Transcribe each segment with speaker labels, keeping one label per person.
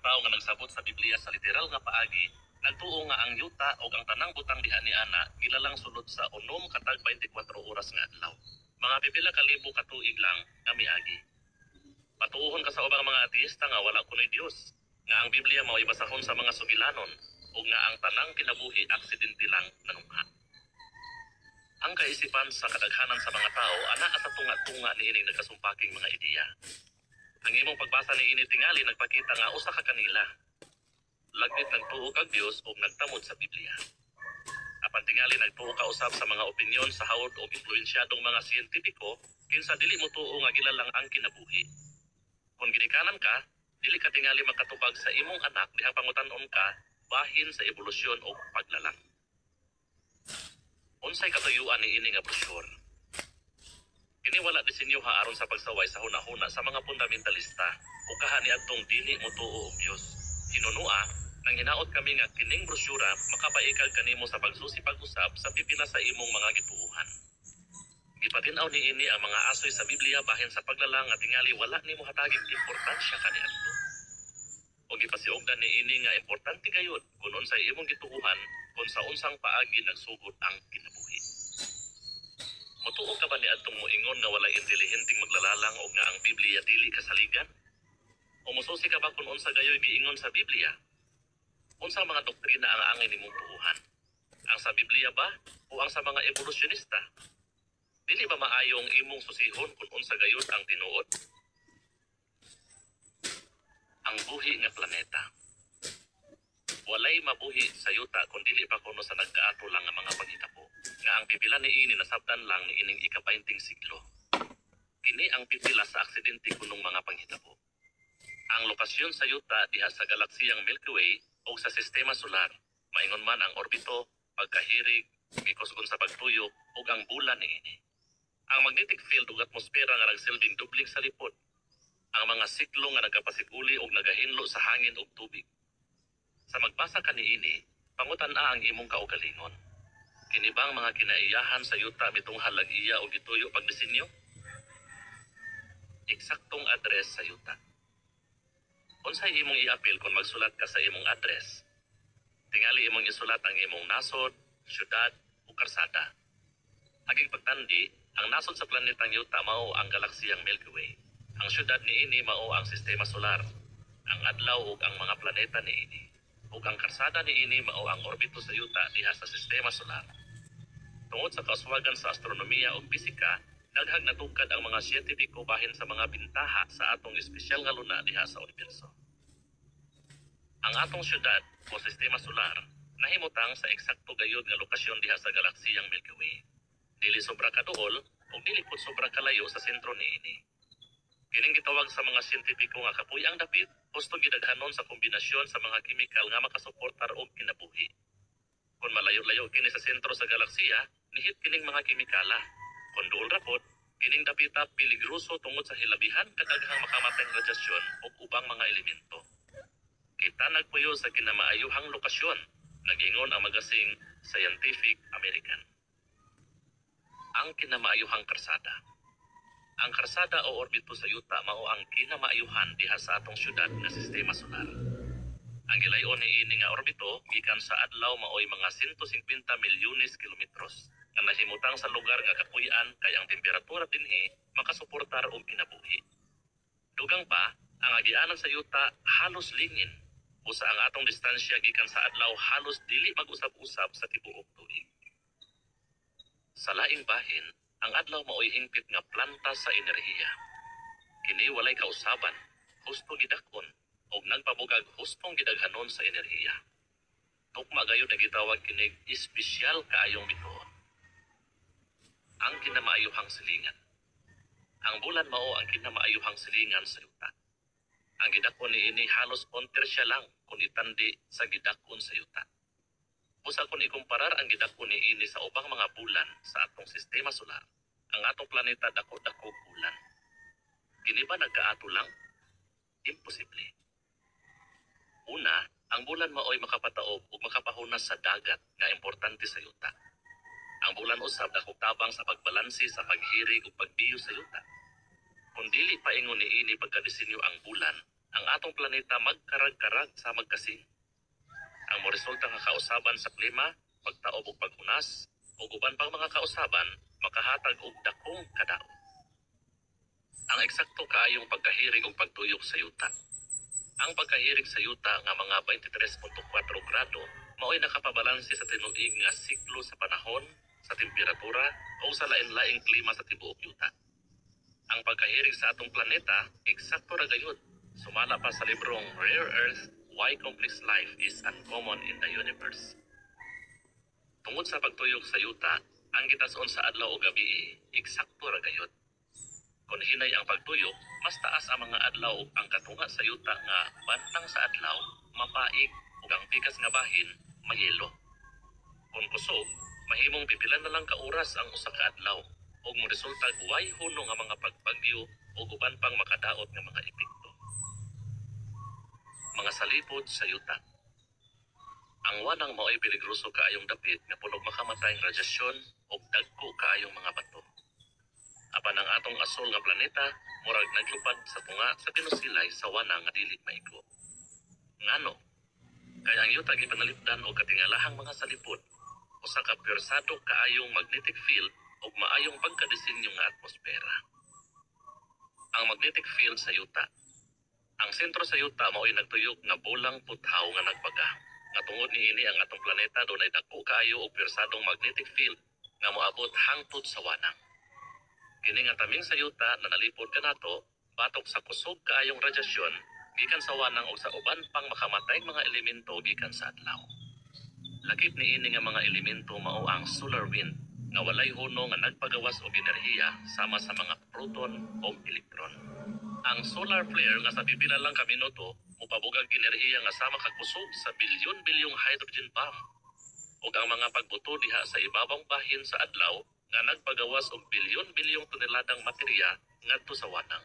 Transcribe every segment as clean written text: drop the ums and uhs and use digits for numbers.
Speaker 1: tao nga nagsabot sa Biblia sa literal nga paagi, nagtuo nga ang yuta o ang tanang butang diha ni ana gilalang sulod sa unom katag 24 oras nga adlaw. Mga pipila ka libo ka tuig lang nga miagi. Patuuhon ka sa ubang mga ateista nga wala kunoy Dios, nga ang Biblia mao ibasahon sa mga sugilanon ug nga ang tanang kinabuhi aksidente lang nanungha. Ang kaisipan sa kadaghanan sa mga tao ana sa tunga-tunga niining nagkasumpaking mga ideya. Ang imong pagbasa niini tingali nagpakita nga usa ka kanila. Lagmit nagtuo kag Dios ug nagtamod sa Biblia. Apan tingali nagtuo ka usab sa mga opinyon sa hawod o impluwensyadong mga siyentipiko kinsa dili mo tuo nga gilalang ang kinabuhi. Kung ginikanan ka, dili ka tingali makatubag sa imong anak dihang pangutan-on ka bahin sa ebolusyon o paglalang. Unsay katuyuan niini nga brochure? Kini wala disenyoha aron sa pagsaway sa hunahuna sa mga fundamentalista o kahani adtong dili mo tuo og Dios. Hinunua, nang hinaot kami nga kining brosyura makapaikag kanimo sa pagsusi pag-usab sa pipila sa imong mga gituuhan. Gipatinaw niini ang mga asoy sa Biblia bahin sa paglalang nga tingali wala nimo hataging importansya kaniadto. O gipasiugdan niini nga importante gayud kun unsay imong gituuhan kung sa unsang paagi nagsugod ang kinabuhi. Mutuo ka ba ni adtong moingon nga walay intelihenteng maglalalang o nga ang Biblia dili kasaligan? O mususi ka ba kung unsa gayoy giingon sa Biblia? Unsa mga doktrina ang angay nimong tuuhan? Ang sa Biblia ba o ang sa mga evolusyonista? Dili ba maayong imong susihon kung unsa gayud ang tinuod? Ang buhi nga planeta. Walay mabuhi sa yuta kung dili pa kuno sa nagkaato lang nga mga panghitabo. Nga ang pipila niini nasabtan lang niining ika-20 siglo. Kini ang pipila sa aksidente kunong mga panghitabo. Ang lokasyon sa yuta diha sa galaksiyang Milky Way o sa sistema solar, maingon man ang orbito, pagkahirig, gikusgon sa pagtuyok ug ang bulan niini. Ang magnetic field ug atmosfera nga nagsilbing dubling sa lipod. Ang mga siklo nga nagapasiguli ug nagahinlo sa hangin ug tubig. Sa magbasa ka niini, pangutan-a ang imong kaugalingon. Kini bang mga kinaiyahan sa yuta mitong halagiya o gituyo pagdisenyo? Eksaktong address sa yuta. Unsay imong i-apil kung magsulat ka sa imong address? Tingali imong isulat ang imong nasod, syudad, o karsada. Aging pagtandi, ang nasod sa planetang yuta mao ang galaksiyang Milky Way. Ang syudad niini mao ang sistema solar, ang adlaw ug ang mga planeta niini. Ug ang karsada niini mao ang orbito sa yuta diha sa sistema solar. Tungod sa kauswagan sa astronomiya ug pisika, daghang natugkad ang mga siyentipiko bahin sa mga bintaha sa atong espesyal nga luna diha sa universo. Ang atong syudad o sistema solar nahimutang sa eksakto gayud nga lokasyon diha sa galaksiyang Milky Way. Dili sobra kaduol ug dili pud sobra kalayo sa sentro niini. Kining gitawag sa mga siyentipiko nga kapuy-ang dapit, husto gidaghanon sa kombinasyon sa mga kemikal nga makasuportar og kinabuhi. Kung malayo-layo kini sa sentro sa galaksiya, nihit kining mga kemikala. Kung duol rapod, kining dapita peligroso tungod sa hilabihan kadaghang makamatayng radyasyon ug ubang mga elemento. Kita nagpuyo sa kinamaayuhang lokasyon, nag-ingon ang magasing Scientific American. Ang kinamaayuhang karsada. Ang karsada o orbito sa yuta mao ang kinamaayuhan diha sa atong syudad nga sistema solar. Ang gilayon niini nga orbito gikan sa adlaw maoy mga 150 milyones kilometros nga nahimutang sa lugar nga kapuy-an kay ang temperatura dinhi makasuportar og kinabuhi. Dugang pa, ang agianan sa yuta halos lingin. Usa ang atong distansya gikan sa adlaw halos dili mag-usab-usab sa tibuok tuig. Sa laing bahin, ang adlaw maoy hingpit nga planta sa enerhiya. Kini walay kausaban, husto gidakon, ug nagpabugag hustong gidaghanon sa enerhiya. Tukma gayud na gitawag kinig espesyal kaayong bituon. Ang kinamaayuhang silingan. Ang bulan mao ang kinamaayuhang silingan sa yuta. Ang gidakon niini halos konter siya lang kung itandi sa gidakon sa yuta. Usa kung ikumparar ang gidakon niini sa ubang mga bulan sa atong sistema solar, ang atong planeta dako-dako bulan. Kini ba nagkaato lang? Imposible. Una, ang bulan maoy makapataob ug makapahunas sa dagat nga importante sa yuta. Ang bulan usab dako tabang sa pagbalanse sa paghirig ug pagbiyo sa yuta. Kung dili paingon niini pagkadisenyo ang bulan, ang atong planeta magkarag-karag sa magkasing. Ang moresulta nga kausaban sa klima, pagtaob ug paghunas, ug uban pang mga kausaban makahatag og dakong kadaot. Ang eksakto kaayong pagkahirig ug pagtuyok sa yuta. Ang pagkahirig sa yuta nga mga 23.4 grado mao'y nakapabalanse sa tinuig nga siklo sa panahon, sa temperatura o sa lain-laing klima sa tibuok yuta. Ang pagkahirig sa atong planeta eksakto ra gayud. Sumala pa sa librong Rare Earth, Why Complex Life is Uncommon in the Universe. Tungod sa pagtuyok sa yuta, ang gitason sa adlaw o gabi eksakto ra gayud. Kung hinay ang pagtuyok, mas taas ang mga adlaw ug ang katunga sa yuta nga bantang sa adlaw, mapaig ug ang pikas nga bahin, mayelo. Kung kusog, mahimong pipilan na lang ka oras ang usa ka adlaw ug moresulta way huno nga mga pagbagyo ug uban pang makadaot nga mga epekto. Mga salipod sa yuta. Ang wanang mao'y peligroso kaayong dapit nga punog makamatayng radyasyon ug dagko kaayong mga bato. Apan ang atong asol nga planeta murag naglupad sa tunga sa pinusilay sa wanang nga dili maigko. Ngano? Kaya ang yuta gipanalipdan og katingalahang mga salipod, usa ka persado kaayong magnetic field ug maayong pagkadisenyo nga atmosfera. Ang magnetic field sa yuta. Ang sentro sa yuta mao'y nagtuyok nga bolang puthaw nga nagbaga. Nga tungod niini ang atong planeta dunay dako kaayo og persadong magnetic field nga moabot hangtod sa wanang. Kini nga taming sa yuta na nalipod kanato batok sa kusog kaayong radyasyon gikan sa wanang ug sa uban pang makamatayng mga elemento gikan sa adlaw. Lakip niini nga mga elemento mao ang solar wind nga walay huno nga nagpagawas og enerhiya sama sa mga proton o elektron. Ang solar flare nga sa pipila lang ka minuto mupabugag enerhiya nga sama kag kusog sa bilyon-bilyong hydrogen bomb. Ug ang mga pagbuto diha sa ibabang bahin sa adlaw nga nagpagawas og bilyon-bilyong toneladang materya ngadto sa wanang.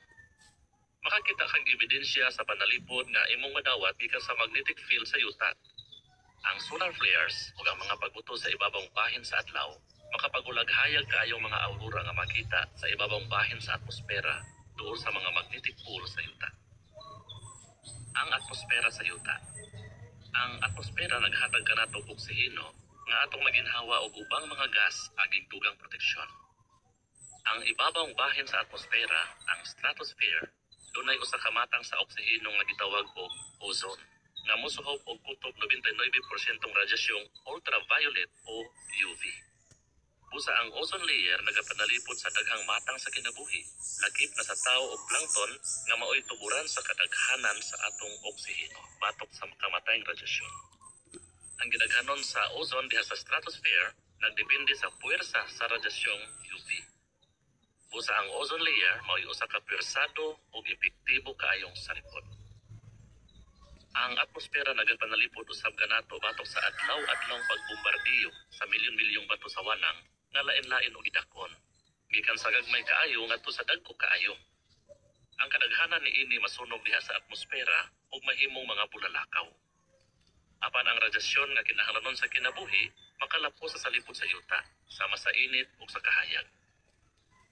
Speaker 1: Makakita kang ebidensya sa panalipod nga imong madawat gikan sa magnetic field sa yuta. Ang solar flares ug ang mga pagbuto sa ibabang bahin sa adlaw makapagulaghayag kaayong mga aurora nga makita sa ibabang bahin sa atmosfera duol sa mga magnetic pole sa yuta. Ang atmosfera sa yuta. Ang atmosfera naghatag kanato og oksiheno nga atong maginhawa og ubang mga gas aging dugang proteksyon. Ang ibabang bahin sa atmosfera, ang stratosphere, dunay usa ka matang sa oksiheno nga gitawag og ozone, nga mosuhop og kutob 99% radyasyong ultraviolet o UV. Busa ang ozone layer nagapanalipod sa daghang matang sa kinabuhi, lakip na sa tao o plankton nga mao'y tuburan sa kadaghanan sa atong oksiheno batok sa makamatayng radyasyon. Ang gidaghanon sa ozone diha sa stratosphere nagdepende sa puwersa sa radyasyong UV. Busa ang ozone layer mao'y usa ka persado ug epektibo kaayong salipod. Ang atmosfera nagapanalipod usab kanato batok sa adlaw-adlawng pagbombardiyo sa milyon-milyong bato sa wanang nga lain-lain og gidakon gikan sa gagmay kaayo ngadto sa dagko kaayo. Ang kadaghanan niini masunog diha sa atmosfera ug mahimong mga bulalakaw. Apan ang radyasyon nga kinahanglanon sa kinabuhi makalapo sa salipod sa yuta sama sa init ug sa kahayag.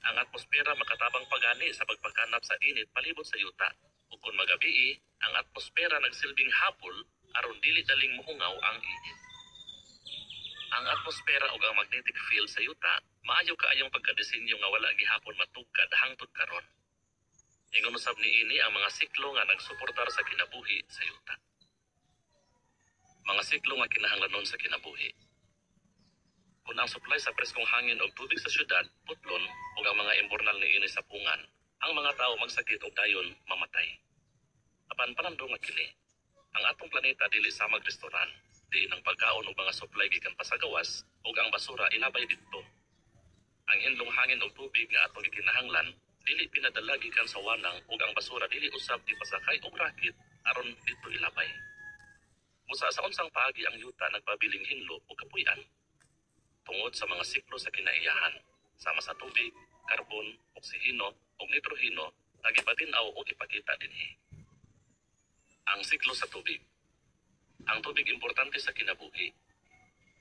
Speaker 1: Ang atmosfera makatabang pagani sa pagpakanap sa init palibot sa yuta ug kun magabii ang atmosfera nagsilbing hapol aron dili daling mohungaw ang init. Ang atmosfera ug ang magnetic field sa yuta maayo kaayong pagkadesenyo nga wala gihapon matugkad hangtod karon. Ingon usab niini ang mga siklo nga nagsuportar sa kinabuhi sa yuta. Mga siklo nga kinahanglanon sa kinabuhi. Kung ang supply sa preskong hangin o tubig sa syudad putlon ug ang mga imburnal niini sa pungan, ang mga tao magsakit og dayon mamatay. Apan panandong nga kini, ang atong planeta dili sa magrestoran, diin ang pagkaon ug mga supply gikan pa sa gawas ug ang basura ilabay didto. Ang hinlong hangin ug tubig nga atong gikinahanglan dili pinadala gikan sa wanang ug ang basura dili usab ipasakay og rakit aron didto ilabay. Busa sa unsang paagi ang yuta nagpabiling hinlo o kapuy-an tungod sa mga siklo sa kinaiyahan sama sa tubig, karbon, oksiheno ug nitroheno nga gipatin-aw o ipakita dinhi. Ang siklo sa tubig. Ang tubig importante sa kinabuhi.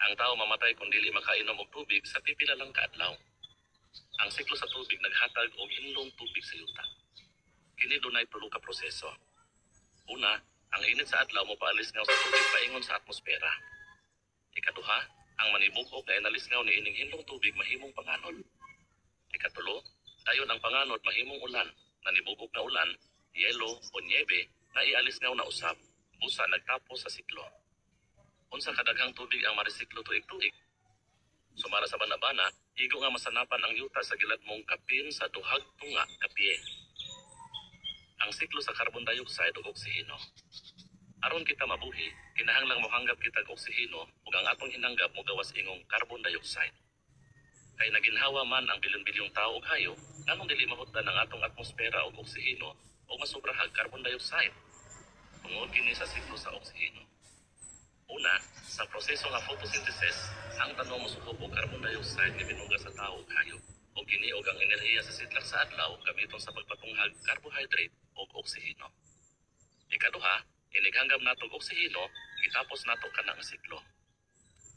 Speaker 1: Ang tao mamatay kung dili makainom og tubig sa pipila lang ka adlaw. Ang siklo sa tubig naghatag og hinlong tubig sa yuta. Kini dunay tulo ka proseso. Una, ang init sa adlaw mo paalis nga sa tubig paingon sa atmosfera. Ikaduha, ang manibugok nga inalisngaw ni ining hindong tubig mahimong panganod. Ikatulo, dayon ang panganod mahimong ulan, nanibugok na ulan, yelo o niebe na ialisngaw na usab, busa nagtapos sa siklo. Unsa kadaghang tubig ang marisiklo tuig-tuig? Sumara sa banabana, igo nga masanapan ang yuta sa gilad mong kapin sa duhag tunga kapie. Ang siklo sa carbon dioxide ug oksiheno. Aron kita mabuhi, kinahanglang mohanggap kita og oksiheno ug ang atong hinanggap mo gawas ingong carbon dioxide. Kay naginhawa man ang bilyon-bilyong tao ug hayop, anong dili mahutdan ang atong atmosfera og oksiheno o masubrahag carbon dioxide? Tungod kini sa siklo sa oksiheno. Una, sa proseso nga photosynthesis, ang tanom mosubok og carbon dioxide nga binuga sa tao ug hayop. O kini og ang enerhiya sa sidlak sa adlaw gamiton sa pagpatunghag carbohydrate ug oksiheno. Ikaduha, inighangam nato og oksiheno, gitapos nato kana nga siklo.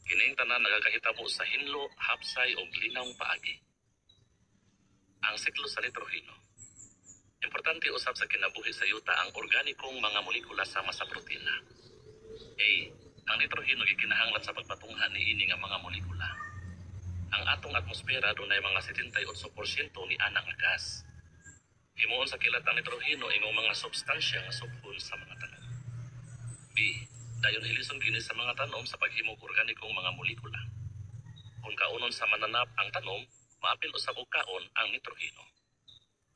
Speaker 1: Kining tanan nagakahitabo sa hinlo, hapsay ug linawng paagi. Ang siklo sa nitroheno. Importante usab sa kinabuhi sa yuta ang organikong mga molekula sama sa protina. A. Ang nitroheno gikinahanglan sa pagpatungha niini nga mga molekula. Ang atong atmosfera dunay mga 78% ni ana nga gas. Himuon sa kilat ang nitroheno ingong mga substansya nga subhon sa mga tanom. B. Dayon hilison kini sa mga tanom sa paghimog organikong mga molekula. Kung kaunon sa mananap ang tanom, maapil usab og kaon ang nitroheno.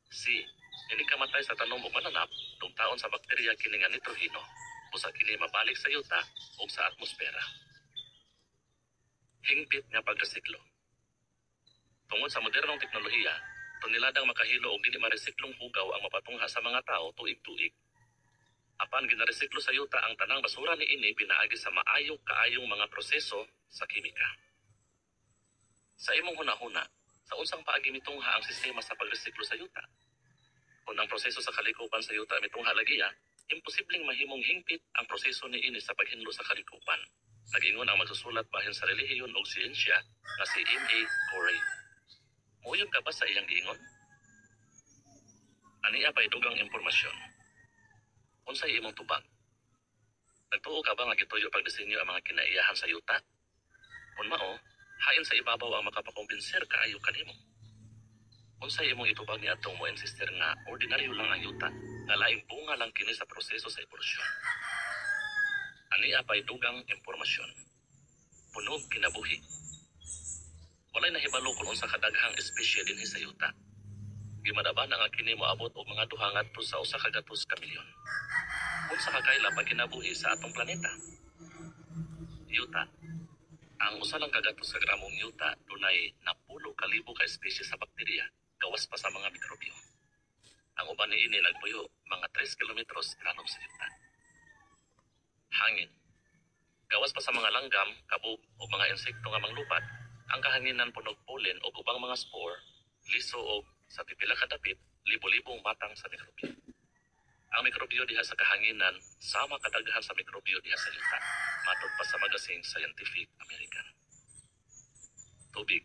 Speaker 1: C. Inikamatay sa tanom o mananap, taon sa bakterya kini nga nitroheno, busa kini mabalik sa yuta o sa atmosfera. Hingpit nga pagresiklo. Tungod sa modernong teknolohiya, tuniladang makahilo og dili maresiklong hugaw ang mapatungha sa mga tao tuig-tuig. Apan ginaresiklo sa yuta ang tanang basura niini pinaagi sa maayong kaayong mga proseso sa kimika. Sa imong hunahuna, sa unsang paagi mitungha ang sistema sa pagresiklo sa yuta? Kung ang proseso sa kalikupan sa yuta mitungha lagiya, imposibleng mahimong hingpit ang proseso niini sa paghinlo sa kalikupan. Nagingon ang magsusulat bahin sa relihiyon o siyensya nga si M.A. Corey. Muyon ka ba sa iyang giingon? Aniya pa'y dugang impormasyon. Unsay imong tubag? Nagtuo ka ba nga gituyo pagdisenyo ang mga kinaiyahan sa yuta? Kung mao, hain sa ibabaw ang makapakumbinser kaayo kanimo. Unsay imong itubag ni atong mo insister nga ordinaryo lang ang yuta, nga laing bunga lang kini sa proseso sa evolusyon. Aniya pa'y dugang impormasyon. Punog kinabuhi. Walay nahibalo kung unsa kadaghang espisye dinhi sa yuta. Gimadaban nga kini moabot og mga 2 ngadto sa 1 ka gatos ka milyon. Unsa ka kaila pag kinabuhi sa atong planeta? Yuta. Ang usa lang ka gatos ka gramong yuta dunay 10,000 ka espisye sa bakterya, gawas pa sa mga mikrobyo. Ang uban niini nagpuyo mga 3 kilometros kanom sa yuta. Hangin. Gawas pa sa mga langgam, kabog o mga insekto nga manglupad, ang kahanginan punog pollen o ubang mga spore, liso o sa pipila ka dapit, libo-libong matang sa mikrobyo. Ang mikrobyo diha sa kahanginan sama kadaghan sa mikrobyo diha sa yuta, matod pa sa magazine Scientific American. Tubig.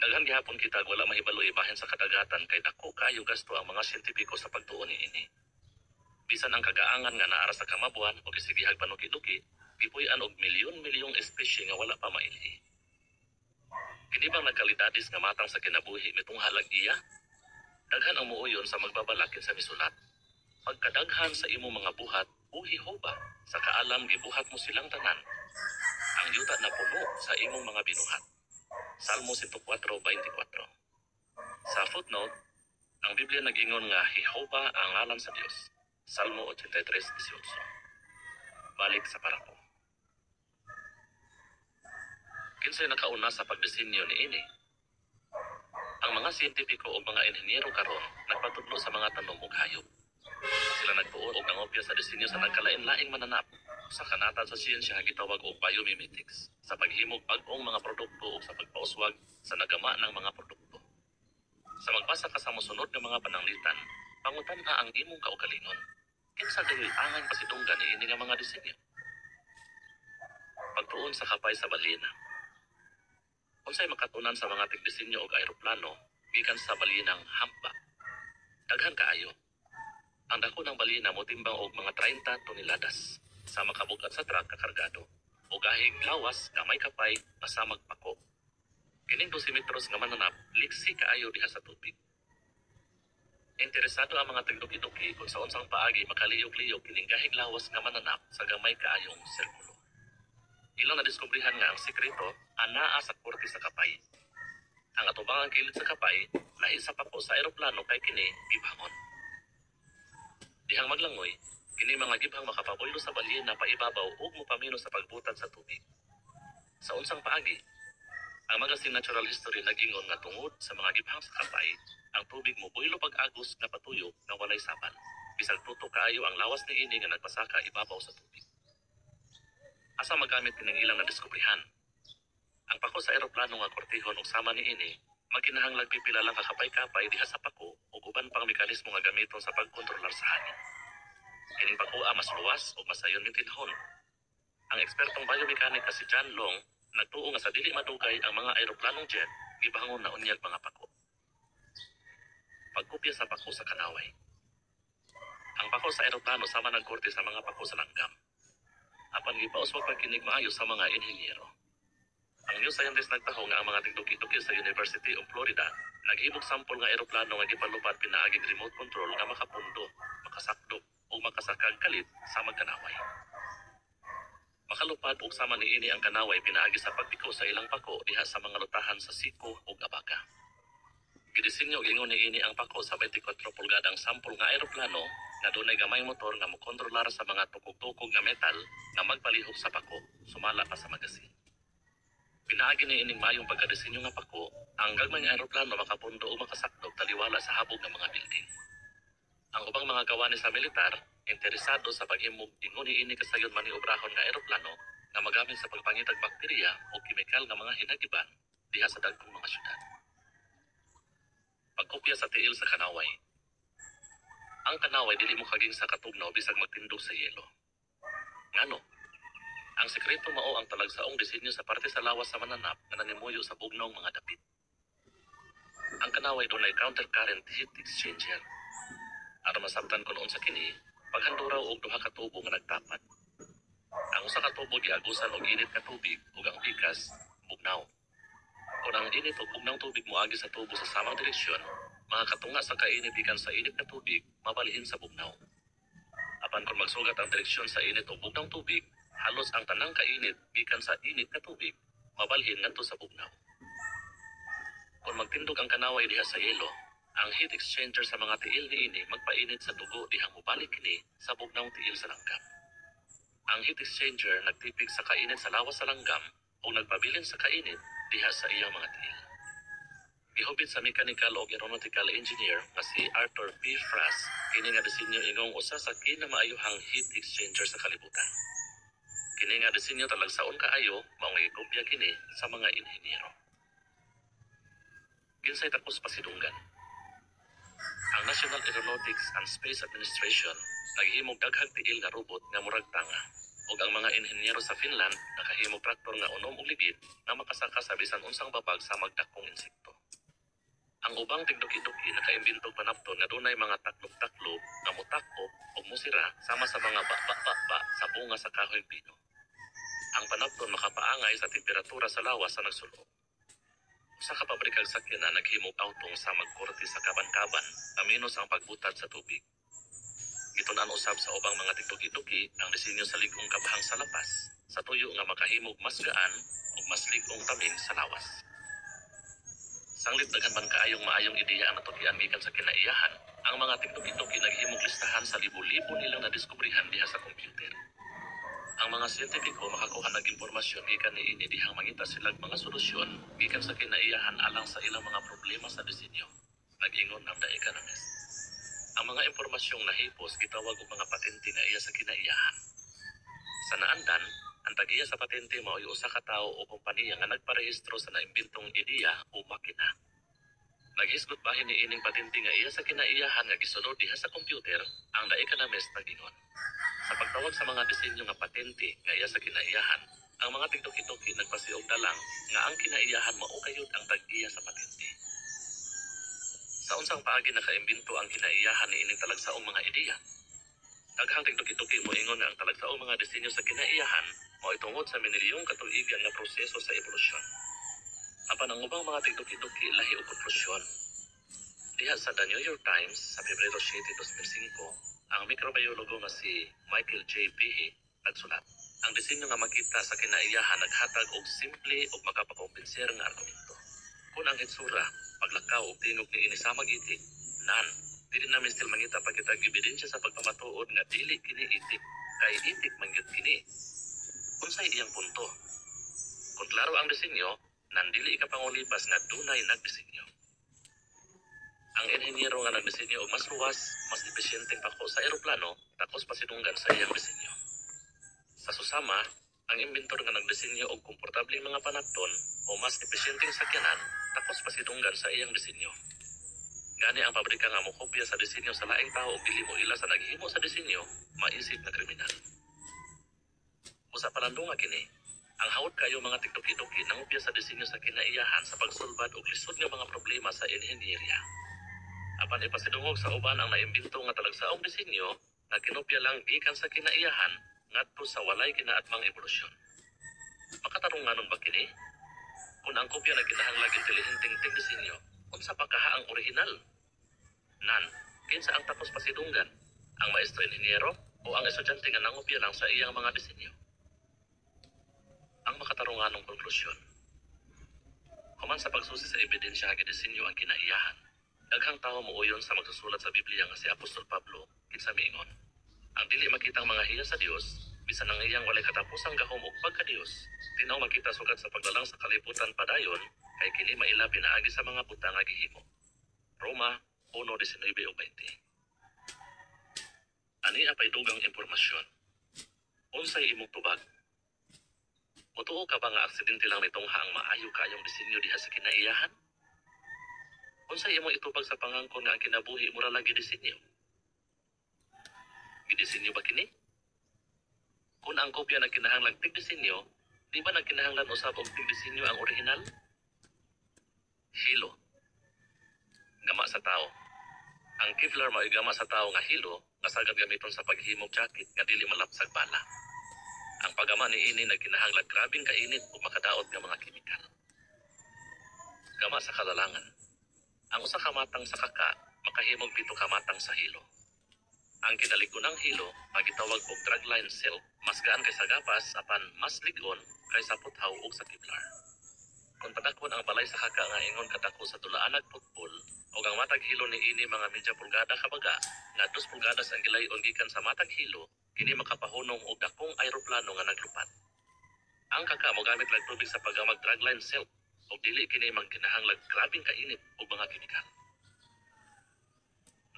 Speaker 1: Daghan gihapon kita wala mahibalo ibahin sa kadagatan kay dako kaayo gasto ang mga siyentipiko sa pagtuon niini. Bisan ang kagaangan nga naara sa kamabuan o gisigihag panuki-duki, gipuy-an og milyon-milyong espisye nga wala pa mailhi. Kini bang nagkalidadis nga matang sa kinabuhi mitungha lag iya? Daghan ang muuyon sa magbabalakin sa misulat. Pagkadaghan sa imong mga buhat, uhihoba, sa kaalam gibuhat mo silang tanan. Ang yuta na puno sa imong mga binuhat. Salmo 104:24. Sa footnote, ang Biblia nag-ingon nga hihoba ang ngalan sa Dios. Salmo 83:18. Balik sa parako. Kinsay nakauna sa pagdisenyo niini? Ang mga siyentipiko o mga inhenyero karon nagpatudlo sa mga tanom ug hayop. Sila nagtuo og ang opya sa disenyo sa nagkalain-laing mananap sa kanatan sa siyensya nga gitawag og biomimetics sa paghimog bag-ong mga produkto ug sa pagpauswag sa nagama ng mga produkto. Sa magbasa ka sa mosunod nga mga pananglitan, pangutan-a ang imong kaugalingon. Kinsa dili angay pasidunggan niini nga mga disenyo? Pagtuon sa kapay sa balina. Unsay makatunan sa mga tigdisenyo og aeroplano gikan sa balinang hampa. Daghan kaayo. Ang dako ng balina motimbang og mga 30 toneladas sa makabugat sa truck kakargado. O gahig lawas gamay kapay masamag pako. Kining 12 metros nga mananap liksi kaayo diha sa tubig. Interesado ang mga tigduki-duki kung sa unsang paagi makaliyok-liyok kining gahig lawas nga mananap sa gamay kaayong sirkulo. Ilang nadiskubrihan nga ang sekreto anaa sa korte sa kapay. Ang atubangang kilid sa kapay lahi sa pako sa eroplano kay kini gibangon. Dihang maglangoy, kini mga gibhang makapaboylo sa balyen na paibabaw ug mopamino sa pagbutad sa tubig. Sa unsang paagi, ang magazine Natural History nag-ingon nga tungod sa mga gibhang sa kapay, ang tubig mo boylo pag-agos nga patuyok nga walay saban. Bisag tuto kaayo ang lawas ni ini nga nagpasaka ibabaw sa tubig. Asa magamit kining ilang nadiskubrihan? Ang pako sa eroplano nga kortihon ug sama ni ini, magkinahanglag pipila lang kakapay-kapay diha sa pako ug uban pang mekanismo nga gamiton sa pagkontrolar sa hangin. Kining pakoa mas luwas ug masayon mintinhon. Ang ekspertong biomekanika si John Long nagtuo nga sa dili madugay ang mga aeroplanong jet gibangon na unyag mga pako. Pagkopya sa pako sa kanaway. Ang pako sa eroplano sama nagkorte sa mga pako sa langgam. Apan gipaos pagkinig maayo sa mga inhinyero. Ang new scientist nagtaho nga ang mga tigduki-duki sa University of Florida naghimog sampol nga eroplano nga gipalupad pinaaging remote control nga makapundo, makasakdop o makasakag kalit sa magkanaway. Makalupad ug sama ni ini ang kanaway pinaagi sa pagtiko sa ilang pako diha sa mga lutahan sa Siko ug Abaca. Gidisenyo ingon ni ini ang pako sa 24 pulgadang sampol nga eroplano nga dunay gamay motor nga mokontrolar sa mga tukog-tukog nga metal nga magpalihok sa pako sumala pa sa magasin. Pinaagi ni ining maayong pagkadesenyo nga pako, ang gagmay nga eroplano makapundo o makasakdog taliwala sa habog ng mga building. Ang ubang mga kawani sa militar, interesado sa paghimog ingon ni ini kasayon maniobrahon nga eroplano nga magamit sa pagpangitag bakterya o kemikal nga mga hinagiban diha sa dagkong mga syudad. Pagkopya sa tiil sa kanaway. Ang kanaway dili mo kaging sa katugnaw bisag magtindog sa yelo. Ngano? Ang sekreto mao ang talagsaong disenyo sa parte sa lawas sa mananap nga nanimuyo sa bugnong mga dapit. Ang kanaway dunay countercurrent heat exchanger. Aron masabtan kun unsa kini, paghanduraw og duha ka tubo nga nagtapat. Ang usa ka tubo giagusan og init nga tubig ug ang pikas bugnaw. Kung ang init o bugnang tubig moagi sa tubo sa samang direksyon, mga katunga sa kainit gikan sa init na tubig mabalhin sa bugnaw. Apan kung magsugat ang direksyon sa init o bugnang tubig, halos ang tanang kainit gikan sa init na tubig mabalhin ngadto sa bugnaw. Kung magtindog ang kanaway diha sa yelo, ang heat exchanger sa mga tiil niini magpainit sa dugo dihang mobalik kini sa bugnawng tiil sa langgam. Ang heat exchanger nagtipig sa kainit sa lawas sa langgam o nagpabilin sa kainit diha sa iyang mga tiil. Gihubit sa mechanical o aeronautical engineer nga si Arthur P. Frass, kini nga disenyo ingong usa sa kinamaayuhang heat exchanger sa kalibutan. Kini nga disenyo talagsaon kaayo mao nga gikopya kini sa mga inhinyero. Kinsay tapos pasidunggan. Ang National Aeronautics and Space Administration naghimog daghang tiil nga robot nga murag tanga. Ug ang mga inhinyero sa Finland nakahimog traktor nga unom ug ligid nga makasaka sa bisan unsang babag sa magdakong insekto. Ang ubang tigduki-duki nakaimbentog panapton nga dunay mga taklop-taklop nga motakop ug musira sama sa mga ba sa bunga sa kahoy pino. Ang panapton makapaangay sa temperatura sa lawas sa nagsulod. Sa kapabrikang sakyan na naghimog autong sa magkorte sa kaban-kaban na minus ang pagbutad sa tubig. Gitunan usab sa ubang mga tigduki-duki ang disenyo sa ligong kabahang sa lapas sa tuyo nga makahimog mas gaan ug mas ligong tabing sa lawas. Sanglit daghan man kaayong maayong ideya ang natugian gikan sa kinaiyahan, ang mga tigduki-duki naghimog listahan sa libo-libo nilang nadiskubrihan diha sa kompyuter. Ang mga siyentipiko makakuha ng impormasyon gikan niini dihang mangita silang mga solusyon gikan sa kinaiyahan alang sa ilang mga problema sa disenyo. Nag-ingon ang The Economist. Ang mga impormasyong nahipos gitawag og mga patente nga iya sa kinaiyahan. Sa naandan, ang tag-iya sa patente mao usa ka tawo o kompanya nga nagparehistro sa naimbentong ideya o makina. Naghisgot bahin ni ining patente nga iya sa kinaiyahan nga gisunod diha sa kompyuter, ang The Economist nag-ingon. Sa pagtawag sa mga disenyo nga patente nga iya sa kinaiyahan, ang mga tigduki-duki nagpasiugda lang nga ang kinaiyahan mao kayod ang tag-iya sa patente. Sa unsang paagi nakaimbento ang kinaiyahan ni ining talagsaong mga ideya. Daghang tigduki-duki mo ingon nga ang talagsaong mga disenyo sa kinaiyahan mao itungod sa mililyong katuigan nga proseso sa evolusyon. Apan ang ubang mga tigduki-duki lahi og konklusyon. Diha sa The New York Times sa Pebrero 7, 2005, ang mikrobiologo nga si Michael J. Behe nagsulat. Ang disenyo nga makita sa kinaiyahan naghatag og simple ug makapakumpensir nga argumento. Kung ang hitsura, paglakaw ug tingog ni ini samag itik, nan, dili namin still mangita pa kitag ebidensya sa pagpamatuod nga dili kini itik, kay itik man gyud kini. Unsay iyang punto? Kung klaro ang disenyo, nan dili ikapangulipas nga dunay nagdisenyo. Ang inhenyero nga nagdisenyo og mas luwas, mas epesyenteng pako sa eroplano, takos pasidunggan sa iyang disenyo. Sa susama, ang inventor nga nagdisenyo og komportableng mga panapton o mas epesyenteng sakyanan, takos pasidunggan sa iyang disenyo. Gani ang pabrika nga mokopya sa disenyo sa laing tao ug dili mo ila sa naghimo sa disenyo, maisip na kriminal. Usa pa lang nga kini, ang hawod kayo mga tiktok-itoki nangupya sa disenyo sa kinaiyahan sa pagsulbad og lisod nga mga problema sa inhenyerya. Apan ipasidungog sa uban ang naimbento nga talagsaong disenyo nga kinopya lang gikan sa kinaiyahan ngadto sa walay kinaatmang evolusyon. Makatarunganon ba kini? Kung ang kopya na kinahanglag intelihenteng disenyo, unsa pa kaha ang orihinal? Nan, kinsa ang tapos pasidunggan? Ang maestro inhenyero o ang estudyante nga nangopya lang sa iyang mga disenyo? Ang makatarunganong konklusyon. Human sa pagsusi sa ebidensya nga disenyo ang kinaiyahan, daghang tawo muuyon sa magsusulat sa Biblia nga si Apostol Pablo kinsa miingon. Ang dili makitang mga hiya sa Dios, bisan ang iyang walay katapusang gahom ug pagka-Dios, tinaw makita sugat sa paglalang sa kalibutan padayon kay kini maila pinaagi sa mga butang nga gihimo. Roma 1:19-20. Ani apay dugang impormasyon. Unsay imong tubag? Motuo ka ba nga aksidente lang nitungha ang maayo kayong disenyo diha sa kinaiyahan? Unsay imong itubag sa pangangkon nga ang kinabuhi mura lagi disenyo? Gidisenyo ba kini? Kung ang kopya na kinahanglan tig-disenyo, di ba nagkinahanglan usab og tig-disenyo ang orihinal? Hilo. Gama sa tao. Ang Kevlar mao gama sa tao nga hilo nga sagad gamiton sa paghimog jacket nga dili malapsag bala. Ang paggama ni ini nagkinahanglan grabing kainit ug makadaot nga mga kemikal. Gama sa kalalangan. Ang usa ka matang sa kaka makahimog 7 ka matang sa hilo. Ang kinaligunang hilo magitawag og dragline silk, mas gaan kay sa gapas apan mas ligon kaysa puthaw ug sa Kevlar. Kung padakon ang balay sa kaka nga ingon kadako sa tulaanag putpol ug ang matag hilo ni ini mga medya pulgada kabaga nga 2 pulgadas ang gilayon gikan sa matag hilo, kini makapahunong og dakong aeroplano nga naglupat. Ang kaka mogamit lang tubig sa paggamag dragline silk ug dili kini magkinahanglan grabing kainit ug mga kemikal.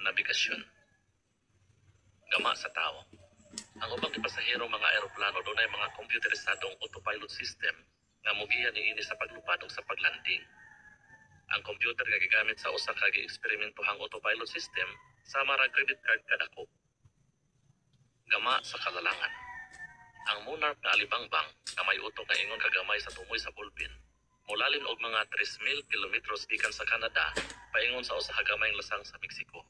Speaker 1: Nabigasyon. Gama sa tao. Ang ubang pasahero mga aeroplano dunay mga kompyuterisadong autopilot system nga mogiya niini sa paglupad ug sa paglanding. Ang computer nga gigamit sa usa ka gieksperimentohang autopilot system sama ra credit card kadako. Gama sa kalalangan. Ang Monarch na alibangbang nga may utok nga ingon kagamay sa tumoy sa bulbin, molalin og mga 3,000 kilometros gikan sa Canada paingon sa usa ka gamayng lasang sa Mexico.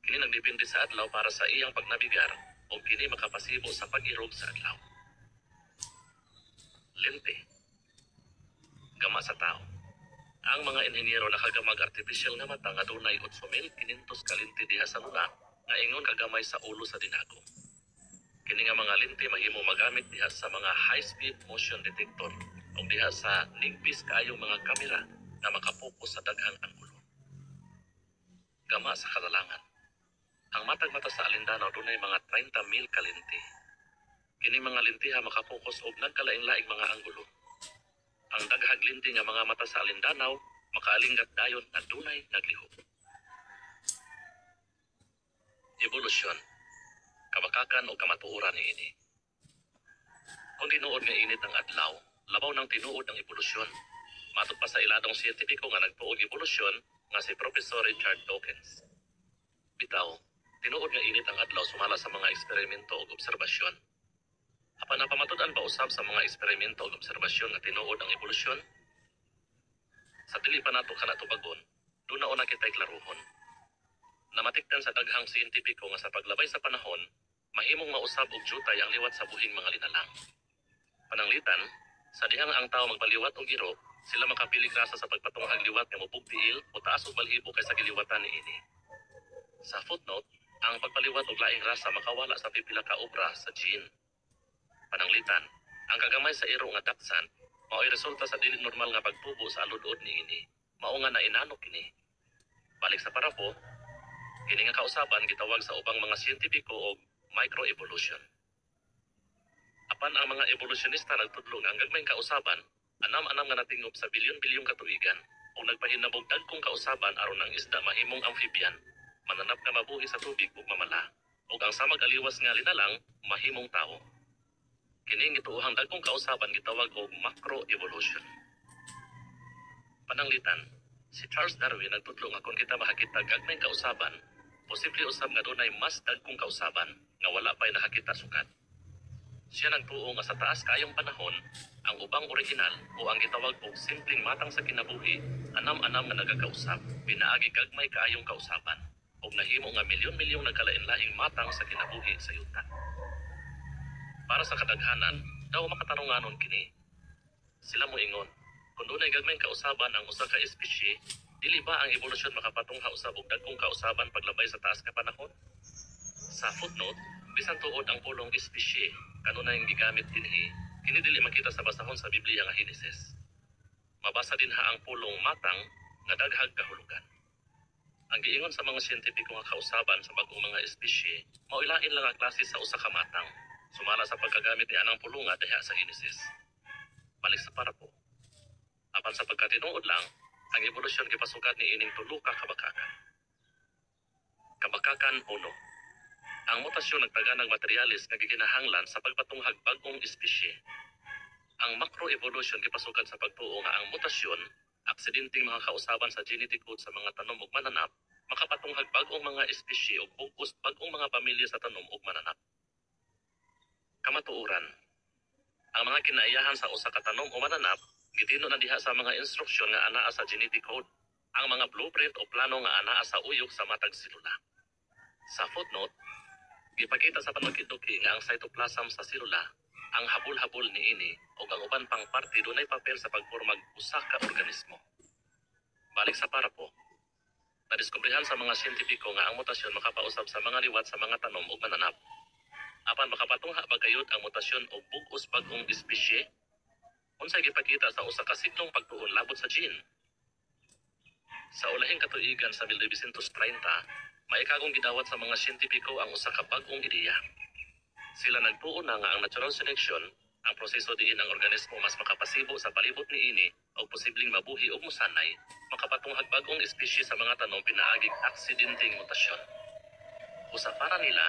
Speaker 1: Kini nagdepende sa adlaw para sa iyang pagnabigar o kini makapasibo sa pag-irog sa adlaw. Lente. Gama sa tao. Ang mga inhenyero nakagamag artificial nga mata nga dunay 8,500 ka lente diha sa luna nga ingon kagamay sa ulo sa dinago. Kini nga mga lente mahimo magamit diha sa mga high-speed motion detector o diha sa nigpis kaayong mga kamera na makapokus sa daghang anggulo. Gama sa kalalangan. Ang matag mata sa alindanaw dunay mga 30,000 ka lente. Kini mga lentiha makapokus og nagkalain-laing mga anggulo. Ang daghang lente nga mga mata sa alindanaw makaalinggat dayon nga dunay naglihok. Evolusyon. Kabakakan o kamatuoran niini. Kung tinuod nga init ang adlaw, labaw nang tinuod ang evolusyon. Matod pa sa iladong siyentipiko nga nagtuog evolusyon nga si Professor Richard Dawkins. Bitaw, tinuod nga init ang adlaw sumala sa mga eksperimento ug obserbasyon. Apan napamatud-an ba usab sa mga eksperimento ug obserbasyon nga tinuod ang evolusyon? Sa dili pa nato kanatubagon, Doon na una kita'y klaruhon. Namatikdan sa daghang siyentipiko nga sa paglabay sa panahon, mahimong mausab og jutay ang liwat sa buhing mga linalang. Pananglitan, sa dihang ang tao magpaliwat og iro, sila makapili grasa sa pagpatunghag liwat nga mubugtiil o taas og balhibo kaysa giliwatan niini. Sa footnote, ang pagpaliwat og laing rasa makawala sa pipila ka obra sa gene. Pananglitan, ang kagamay sa iro nga daksan mao'y resulta sa dili normal nga pagtubo sa aludod niini. Mao nga nainanok kini. Balik sa parapo, kini nga kausaban gitawag sa ubang mga siyentipiko og microevolution. Apan ang mga evolusyonista nagtudlo nga ang gagmayng kausaban anam-anam nga natingob sa bilyon-bilyong katuigan o nagpahinabog dagkong kausaban aron ang isda mahimong amphibian, mananap nga mabuhi sa tubig ug mamala, ug ang samag aliwas nga linalang mahimong tao. Kining gituohang dagkong kausaban gitawag og macroevolution. Pananglitan, si Charles Darwin nagtudlo nga kung kita makakita gagmayng kausaban, posible usab nga dunay mas dagkong kausaban nga wala pay nakakita sukat. Siya nagtuo nga sa taas kayong panahon, ang ubang original o ang gitawag og simpleng matang sa kinabuhi, anam-anam nga nagakausap, pinaagi gagmay kaayong kausaban, ug nahimo nga milyon-milyong nagkalain-laing matang sa kinabuhi sa yuta. Para sa kadaghanan, daw makatarunganon kini. Sila moingon, kung dunay gagmayng kausaban ang usa ka espisye, dili ba ang evolusyon makapatungha usab og dagkong kausaban paglabay sa taas nga panahon? Sa footnote, bisan tuod ang pulong espisye, kanunay gigamit dinhi, kini dili makita sa basahon sa Biblia nga Henesis. Mabasa din ha ang pulong matang nga daghag kahulugan. Ang giingon sa mga siyentipiko nga kausaban sa bag-ong mga espisye, mauilain lang ang klase sa usa ka matang, sumala sa pagkagamit ni anang pulunga diha sa Henesis. Balik sa parapo. Apan sa pagkatinuod lang, ang evolusyon gipasukat ni ining tulo ka kabakakan. Kabakakan 1. Ang mutasyon nagtaganang materialis nga gikinahanglan sa pagpatunghag bag-ong espisye. Ang macroevolution gipasukat sa pagtuo nga ang mutasyon, aksidenteng mga kausaban sa genetic code sa mga tanom ug mananap, makapatunghag bag-ong mga espisye ug bug-os bag-ong mga pamilya sa tanom ug mananap. Kamatuoran. Ang mga kinaiyahan sa usa ka tanom o mananap, gitino na diha sa mga instruksyon nga anaa sa genetic code, ang mga blueprint o plano nga anaa sa uyok sa matag selula. Sa footnote, gipakita sa panukit-duki nga ang cytoplasm sa selula, ang habol-habol niini o ang uban pang parte dunay papel sa pagpormag usa ka organismo. Balik sa parapo, nadiskubrihan sa mga siyentipiko nga ang mutasyon makapausab sa mga liwat sa mga tanom ug mananap. Apan makapatungha ba gayud ang mutasyon og bug-os bag-ong espisye? Unsay gipakita sa usa ka siklong pagtuon labot sa gene? Sa ulahing katuigan sa 1930, maikagong gidawat sa mga siyentipiko ang usa ka bag-ong ideya. Sila nagtuo na nga ang natural selection, ang proseso diin ang organismo mas makapasibo sa palibot niini o posibleng mabuhi og musanay, makapatunghag bag-ong espisye sa mga tanom pinaaging aksidenteng mutasyon. Usa para nila,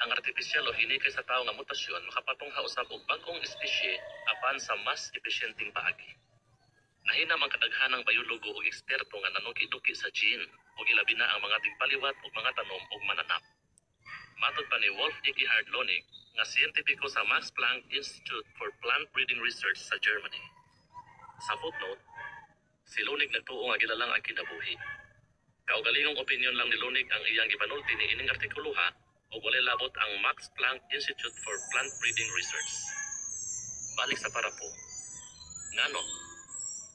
Speaker 1: ang artipisyal o hinikay sa tao nga mutasyon makapatungha usab og bag-ong espisye apan sa mas epesyenteng paagi. Nahinam ang kadaghanang biologo ug eksperto nga nanuki-duki sa gene ug ilabi na ang mga tigpaliwat ug mga tanom ug mananap. Matod pa ni Wolf Eckhard Lonig nga siyentipiko sa Max Planck Institute for Plant Breeding Research sa Germany. Sa footnote, si Lonig nagtuo nga gilalang ang kinabuhi. Kaugalingong opinyon lang ni Lonig ang iyang gipanulti ni ining artikuluha o walay labot ang Max Planck Institute for Plant Breeding Research. Balik sa parapo. Ngano,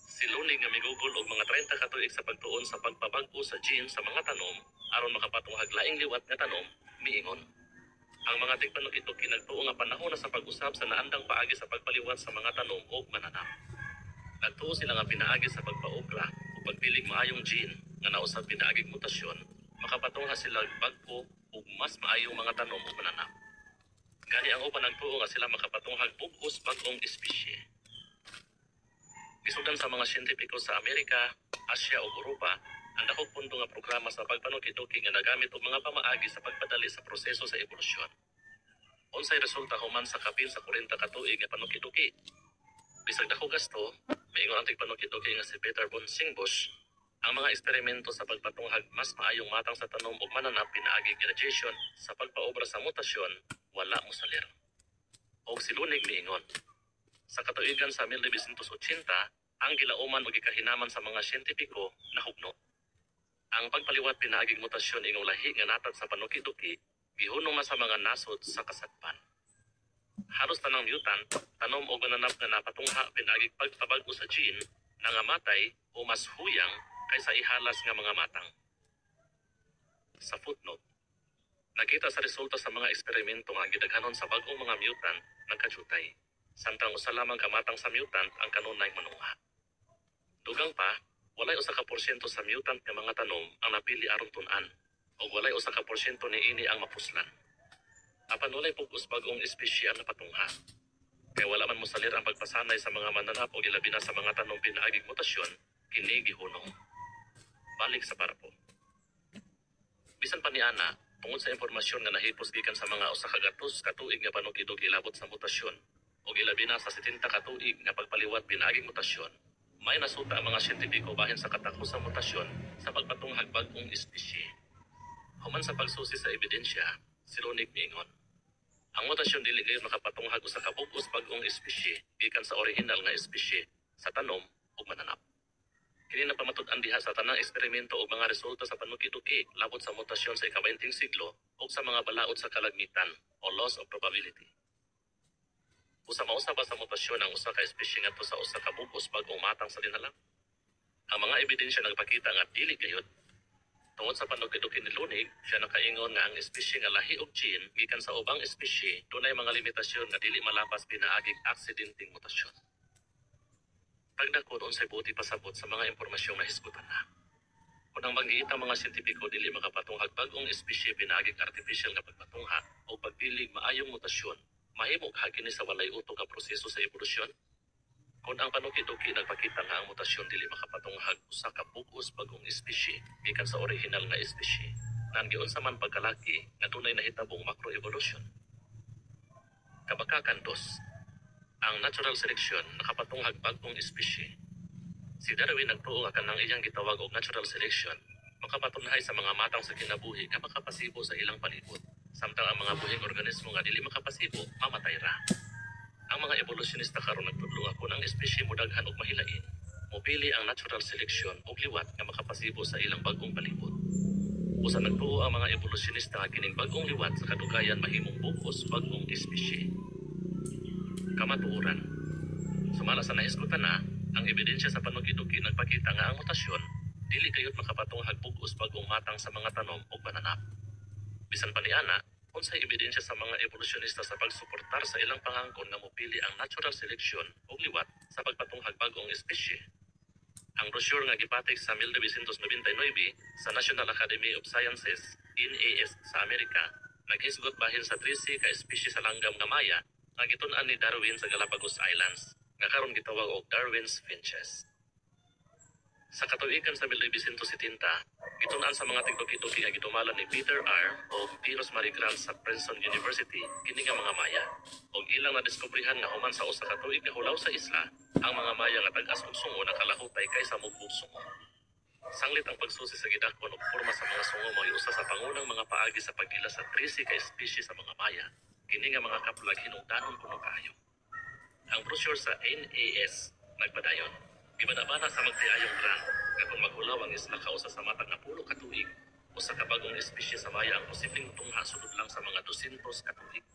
Speaker 1: si Lonig nga migugol og mga 30 ka tuig sa pagtuon sa pagpabag-o sa gene sa mga tanom aron makapatunghag laing liwat nga tanom, miingon. Ang mga tigpanukit-uki nagtuo nga panahon na sa pag-usab sa naandang paagi sa pagpaliwat sa mga tanom ug mananap. Nagtuo sila nga pinaagi sa pagpaobra o pagpilig maayong gene nga nausab pinaaging mutasyon, makapatungha sila bag-o ug mas maayong mga tanom ug mananap. Gani ang uban nagtuo nga sila makapatunghag bug-os bag-ong espisye. Gisudan sa mga siyentipiko sa Amerika, Asya ug Europa, ang dakong pundo nga programa sa pagpanukit-uki nga nagamit og mga pamaagi sa pagpadali sa proseso sa evolusyon. Unsay resulta human sa kapin sa 40 ka tuig nga panukit-uki? Bisag dako gasto, maingon ang tigpanukit-uki nga si Peter von Singbusch, ang mga eksperimento sa pagpatunghag mas maayong matang sa tanom ug mananap pinaagi graduation sa pagpaobra sa mutasyon, wala mosalir. Og si Lonig miingon, sa katuigan sa 1980, ang gilauman ug gikahinaman sa mga siyentipiko nahugno. Ang pagpaliwat pinaaging mutasyon ingong lahi nga natad sa panuki-duki gihunong sa mga nasod sa kasagpan. Halos tanang mutant, tanom o gananap nga napatungha pinagig pagpabag-o sa gene na nga matay o mas huyang kaysa ihalas nga mga matang. Sa footnote, nakita sa resulta sa mga eksperimento nga gidaghanon sa bag-ong mga mutant nagkajutay. Samtang usa lamang kamatang sa mutant ang kanunay manungha. Dugang pa, walay usa ka porsyento sa mutant nga mga tanom ang napili aron tun-an ug walay usa ka porsyento niini ang mapuslan. Apan walay pugos bag-ong espisye ang napatungha. Kaya wala man mosalir ang pagpasanay sa mga mananap o ilabi na sa mga tanom pinaaging mutasyon, kini gihunong. Balik sa parapo. Bisan pa niana, tungod sa impormasyon nga nahipos gikan sa mga usa ka gatos ka tuig nga panukidog ilabot sa mutasyon o ilabi na sa 70 ka tuig nga pagpaliwat pinaaging mutasyon, may nasuta ang mga siyentipiko bahin sa katakos sa mutasyon sa pagpatunghag bag-ong espisye. Human sa pagsusi sa ebidensya, si Ronig miingon, ang mutasyon dili gayon makapatunghag usa ka bug-os bag-ong espisye gikan sa orihinal nga espisye sa tanom ug mananap. Kini napamatud-an diha sa tanang eksperimento ug mga resulta sa panuki-duki labot sa mutasyon sa ika-20 siglo ug sa mga balaod sa kalagmitan o loss of probability. Usa mausa ba sa mutasyon ang usa ka espisye ngadto sa usa ka bug-os bag-ong matang sa dinalang? Ang mga ebidensya nagpakita nga dili gayud. Tungod sa panuki-duki ni Lunig, siya nakaingon nga ang espisye nga lahi og gene gikan sa ubang espisye dunay mga limitasyon nga dili malapas pinaaging aksidenteng mutasyon. Pagdakon unsay buti pasabot sa mga impormasyong nahisgutan na. Kung ang magiitang mga siyentipiko dili makapatunghag bag-ong espisye pinaaging artificial nga pagpatungha o pagpilig maayong mutasyon, mahimong kini sa walay utok nga proseso sa evolusyon. Kung ang panuki-duki nagpakita nga ang mutasyon dili makapatunghag usa ka bug-os bag-ong espisye gikan sa orihinal nga espisye, nang giunsa man pagkalaki nga dunay nahitabong macroevolution. Kabakakan 2. Ang natural selection nakapatunghag bag-ong espisye. Si Darwin nagtuo nga kanang iyang gitawag og natural selection makapatunhay sa mga matang sa kinabuhi nga makapasibo sa ilang palibot, samtang ang mga buhing organismo nga dili makapasibo mamatay ra. Ang mga evolusyonista karon nagtudlo ako ng espisye modaghan og mahilain. Mopili ang natural selection og liwat nga makapasibo sa ilang bag-ong palibot. Usa nagtuo ang mga evolusyonista nga kining bag-ong liwat sa kadugayan mahimong bug-os bag-ong espisye. Kamatuoran. Sumala sa nahisgutan na, ang ebidensya sa panuki-duki nagpakita nga ang mutasyon dili gayud makapatunghag bug-os bag-ong matang sa mga tanom ug mananap. Bisan pa niana, unsay ebidensya sa mga evolusyonista sa pagsuportar sa ilang pangangkon nga mopili ang natural selection ug liwat sa pagpatunghag bag-ong espisye. Ang brochure nga gipatik sa 1999 sa National Academy of Sciences, NAS sa Amerika, naghisgot bahin sa 13 ka espisye sa langgam nga maya nga gitun-an ni Darwin sa Galapagos Islands, nga karon gitawag og Darwin's finches. Sa katuigan sa 1970, gitun-an sa mga tigduki-duki nga gitumalan ni Peter R. o P. Rosemary Grant sa Princeton University kini nga mga maya, og ilang nadiskubrihan nga human sa usa ka tuig nga hulaw sa isla, ang mga maya nga tag-as og sungo nakalahutay kaysa mugbog sungo. Sanglit ang pagsusi sa gidakon ug porma sa mga sungo mao usa sa pangunang mga paagi sa pagila sa 13 ka espisye sa mga maya. Kini nga mga kaplag hinungdanon kuno kaayo. Ang brochure sa NAS nagpadayon, gibana-bana sa magtiayong grant nga kung maghulaw ang isla kausa sa matag na 10 ka tuig, usa ka bagong espisye sa maya ang posibleng tungha sulod lang sa mga 200 ka tuig.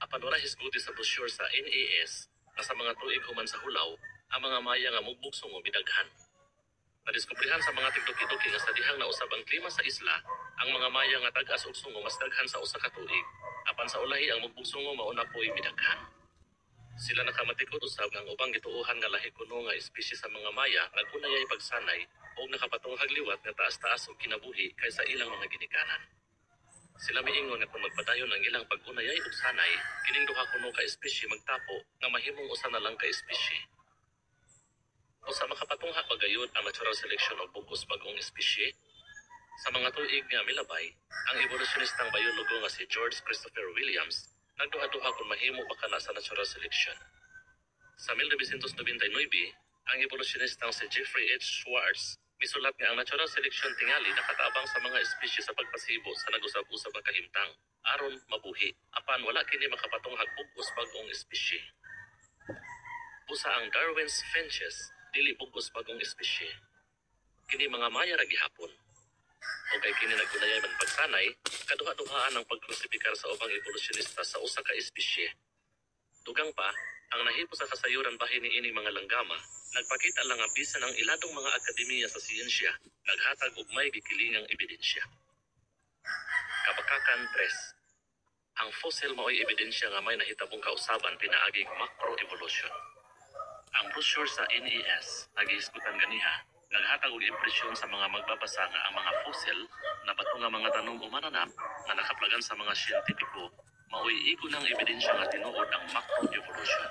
Speaker 1: Apan wala hisguti sa brochure sa NAS na sa mga tuig human sa hulaw, ang mga maya nga mugbog sungo midaghan. Nadiskubrihan sa mga tigduki-duki nga sa dihang nausab ang klima sa isla, ang mga maya nga tag-as og sungo mas daghan sa usa ka tuig, apan sa ulahi ang mugbog sungo mauna po'y midaghan. Sila nakamatikod usab nga ang ubang gituohan nga lahi kuno nga espisye sa mga maya nagunayay pagsanay o nakapatunghag liwat nga taas-taas og kinabuhi kaysa ilang mga ginikanan. Sila miingon nga kung magpadayon ang ilang pag-unayay ug sanay, kining duha kuno ka espisye magtapo nga mahimong usa na lang ka espisye. Usa makapatungha pagayod ang natural selection og bug-os bag-ong espisye. Sa mga tuig nga milabay, ang evolusyonistang biologo nga si George Christopher Williams nagduha-duha kung mahimo ba kana sa natural selection. Sa 1999, ang evolusyonistang si Jeffrey H. Schwartz misulat nga ang natural selection tingali nakatabang sa mga espisye sa pagpasibo sa nag-usab-usab nga kahimtang aron mabuhi apan wala kini makapatunghag bug-os bag-ong espisye. Busa ang Darwin's finches dili bug-os bag-ong espisye. Kini mga maya ra gihapon. O kay kini nagkunayay man pagsanay, kaduha-duhaan ang pagklasipikar sa ubang evolusyonista sa usa ka espisye. Dugang pa, ang nahipo sa kasayuran bahin ni ining mga langgama, nagpakita lang ang bisan ang iladong mga akademiya sa siyensya, naghatag og may gikilingang ebidensya. Kabakakan 3. Ang fossil mao'y ebidensya nga may nahitabong kausaban pinaaging macroevolution. Ang brochure sa NES, nag-iiskutan ganiha, naghatag og impresyon sa mga magbabasa nga ang mga fossil na bato nga mga tanom o mananap nga nakaplagan sa mga siyentipiko mao'y igo ng ebidensya nga tinuod ang macroevolution.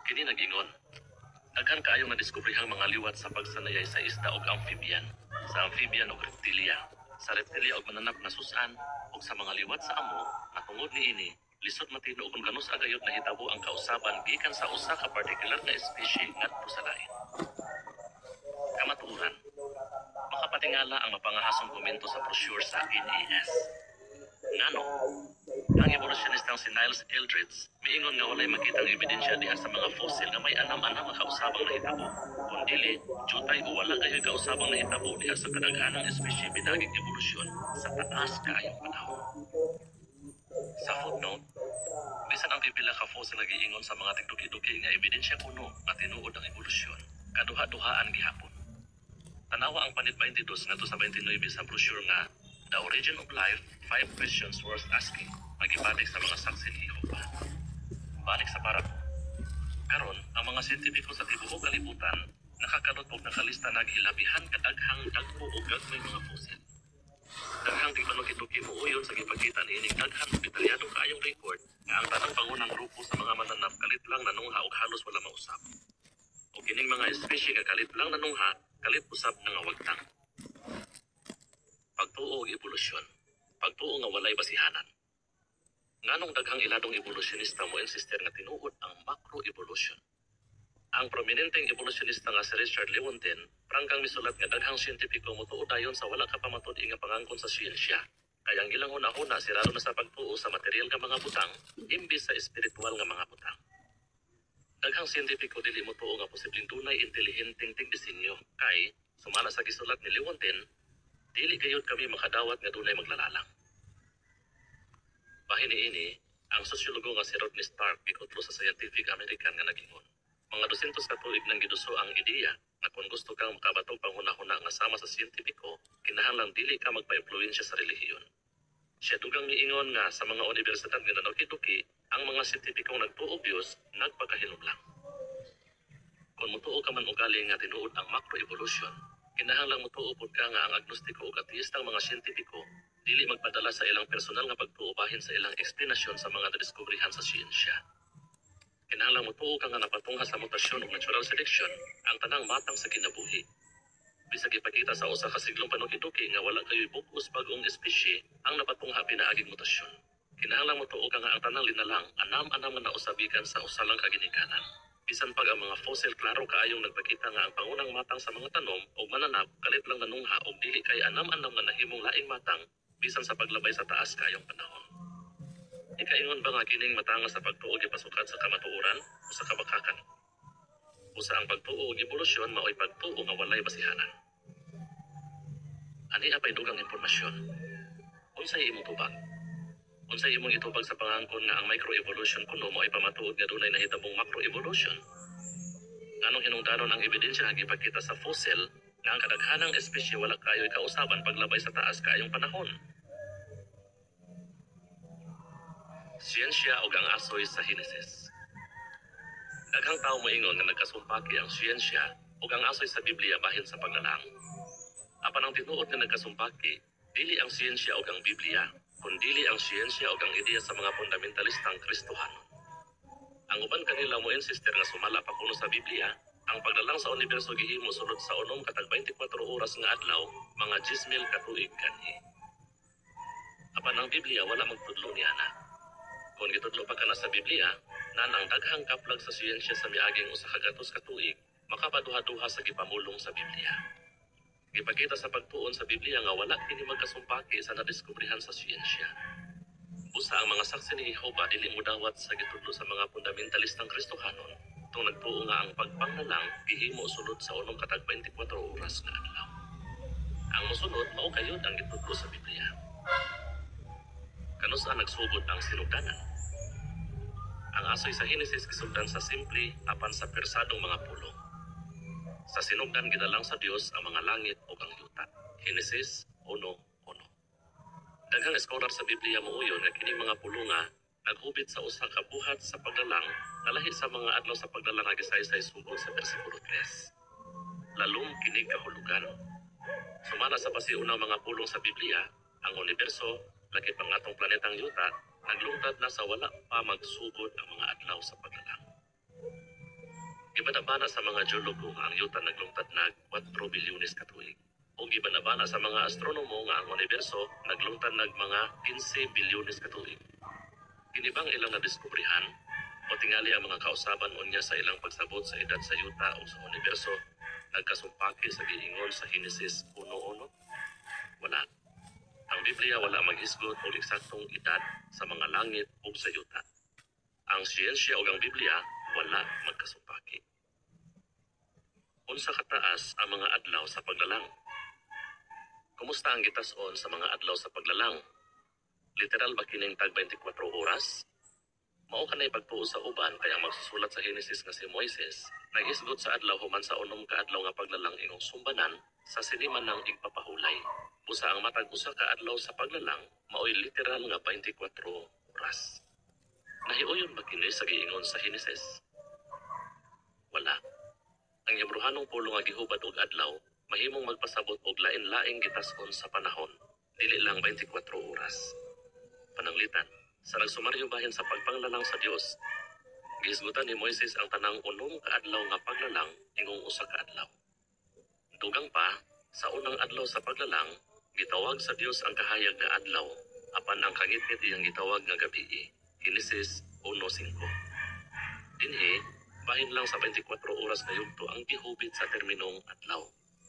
Speaker 1: Kini nag-ingon, daghan kaayong nadiskubrihang mga liwat sa pagsanayay sa isda ug amphibian, sa amphibian ug reptilia, sa reptilia ug mananap na susan ug sa mga liwat sa amo na tungod niini lisod matino ug ganus agayod na hitabo ang kausaban gikan sa usa ka partikular nga espisye ngadto sa lain. Kamatuoran, makapatingala ang mapangahasong komento sa brochure sa NES. Ngano, ang evolusyonistang si Niles Eldredge miingon nga walay makitang ebidensya diha sa mga fossil nga may anam-anam nga kausabang nahitabo, kundili jutay o wala kayo'y kausabang nahitabo diha sa kadaghanang espisye pinaging evolusyon sa taas kaayong panahon. Sa footnote, bisan ang pipila ka fossil nagiingon sa mga tigduki-duki nga ebidensya kuno nga tinuod ang evolusyon, kaduha-duhaan gihapon. Tanawa ang panit 22 ngadto sa 29 sa brochure nga The Origin of Life, 5 Questions Worth Asking, magibalik sa mga saksi ni Jehovah. Balik sa para. Karon, ang mga siyentipiko sa tibuok kalibutan nakakalot og nakalista naghilabihan kadaghang dagko o gagmay mga fossil. Daghang tigpanukit-ukit muuyon sa gipakita niining daghan og detalyadong kaayong record nga ang tanang pangunang grupo sa mga mananap kalit lang nanungha og halos wala mausab. O kining mga espisye nga kalit lang nanungha, kalit usab nga wagtang. Pagtuo og evolusyon, pagtuo nga walay basihanan. Nganong daghang iladong evolusyonista mo insister nga tinuod ang macroevolution. Ang prominenteng evolusyonista nga si Richard Lewontin, prangkang misulat nga daghang siyentipiko motuo dayon sa wala ka pamatud nga pangangkon sa siyensya. Kaya ang ilang una-una sirado na sa pagtuo sa material nga mga butang, imbis sa espiritual nga mga butang. Daghang siyentipiko dili motuo nga posibleng dunay intelihenteng tigdisenyo, kay sumala sa gisulat ni Lewontin, dili gayud kami makadawat nga dunay maglalalang. Bahin niini, ang sosyologo nga si Rodney Stark gikutlo sa Scientific American nga nagingon, mga 200 ka tuig nang giduso ang ideya na kung gusto kang makabatog panghuna-huna nga sama sa siyentipiko, kinahanglan dili ka magpa-impluwensya sa relihiyon. Siya dugang miingon nga sa mga universidad nga nanukituki, ang mga siyentipikong nagtuo Diyos nagpakahinumlang. Kung mutuo ka man ugali nga tinuod ang macroevolution, kinahanglang mutuo pod ka nga ang agnostiko ug ateistang mga siyentipiko dili magpadala sa ilang personal nga pagtuo bahin sa ilang eksplanasyon sa mga nadiskubrihan sa siyensya. Kinahanglang mutuo ka nga napatungha sa mutasyon ug natural selection ang tanang matang sa kinabuhi. Bisag ipakita sa usa ka siglong panukiduki nga wala kayo'y bukos bagong espisye ang napatungha pinaaging mutasyon. Kinahanglang mutuo ka nga ang tanang linalang anam-anam nga nausabikan sa usalang kaginikanan. Bisan pag ang mga fossil klaro kaayong nagpakita nga ang pangunang matang sa mga tanom o mananap kalit lang nanungha o dili kay anam-anam nga nahimong laing matang bisan sa paglabay sa taas kaayong panahon. Ikaingon ba nga kining matanga sa pagtuo gipasukat sa kamatuoran o sa kabakakan? Usa ang pagtuo og evolusyon mao'y pagtuo nga walay basihanan. Ani apay dugang impormasyon? Unsay imong tubag? Unsay imong itubag sa pangangkon nga ang microevolution kuno mao'y pamatuod nga dunay nahitabong macroevolution? Nganong hinungdanon ang ebidensya nga gipakita sa fossil nga ang kadaghanang espisye wala kayo'y kausaban paglabay sa taas kaayong panahon? Siyensya ug ang asoy sa Henesis. Daghang tawo moingon nga nagkasumpaki ang siyensya ug ang asoy sa Biblia bahin sa paglalang. Apan ang tinuod nga nagkasumpaki, dili ang siyensya ug ang Biblia, kundi ang siyensya ug ang ideya sa mga fundamentalistang Kristohanon. Ang uban kanila mo insister nga sumala pa kuno sa Biblia, ang paglalang sa universo gihimo sulod sa unom katag 24 oras nga adlaw, mga 10,000 ka tuig kanhi. Apan ang Biblia wala magtudlo niana. Kung gitudlo pa kana sa Biblia, nan ang daghang kaplag sa siyensya sa miaging usa ka gatos ka tuig, makapaduha-duha sa gipamulong sa Biblia. Gipakita sa pagtuon sa Biblia nga wala kini magkasumpaki sa nadiskubrihan sa siyensya. Busa ang mga saksi ni Jehovah dili modawat sa gitudlo sa mga fundamentalistang Kristohanon, tong nagtuo nga ang pagpanglalang gihimo sulod sa unom katag 24 oras nga adlaw. Ang mosunod mao kayod ang gitudlo sa Biblia. Kanusa nagsugod ang sinugdanan? Ang asoy sa Henesis gisugdan sa simple apan sa persadong mga pulong. Sa sinugdan gidalang sa Dios ang mga langit ug ang yuta. Henesis 1:1. Daghang scholar sa Biblia muuyon nga kini mga pulonga naghubit sa usa ka buhat sa paglalang nga lahi sa mga adlaw sa paglalang nga gisaysay sugod sa bersikulo 3. Lalong kini kahulugan. Sumala sa pasiunang mga pulong sa Biblia, ang universo, laki pang atong planetang yuta, naglungtad na sa wala pa magsugod ang mga adlaw sa paglalang. Gibanabana sa mga geologo nga ang yuta naglungtad na 4 bilyones ka tuig. O gibanabana sa mga astronomo nga ang universo naglungtad nag mga 15 bilyones ka tuig. Kinibang ilang nadiskubrihan o tingali ang mga kausaban unya sa ilang pagsabot sa edad sa yuta o sa universo nagkasumpaki sa giingon sa Henesis 1:1? Wala. Ang Biblia wala maghisgot o eksaktong edad sa mga langit o sa yuta. Ang siyensya o ang Biblia wala magkasumpaki. Unsa kataas ang mga adlaw sa paglalang? Kumusta ang gitas-on sa mga adlaw sa paglalang? Literal ba kining tag 24 oras? Mao kanay pagtuo sa uban kaya magsusulat sa Henesis nga si Moises nag-isgot sa adlaw human sa unom ka adlaw nga paglalang ingong sumbanan sa siniman ng igpapahulay. Busa ang matag usa ka adlaw sa paglalang maoy literal nga 24 oras. Nahiuyon ba kini sa giingon sa Henesis? Wala. Ang Hebrehanong pulong nga gihubad og adlaw mahimong magpasabot og lain-laing gitas-on sa panahon, dili lang 24 oras. Pananglitan, sa nagsumaryo bahin sa pagpanglalang sa Dios, gihisgutan ni Moises ang tanang unom ka adlaw nga paglalang ingong usa ka adlaw. Dugang pa, sa unang adlaw sa paglalang, gitawag sa Dios ang kahayag nga adlaw, apan ang kangit-ngit iyang gitawag nga gabii. Henesis 1:5. Dinhi, bahin lang sa 24 oras na yugto ang gihubit sa terminong adlaw.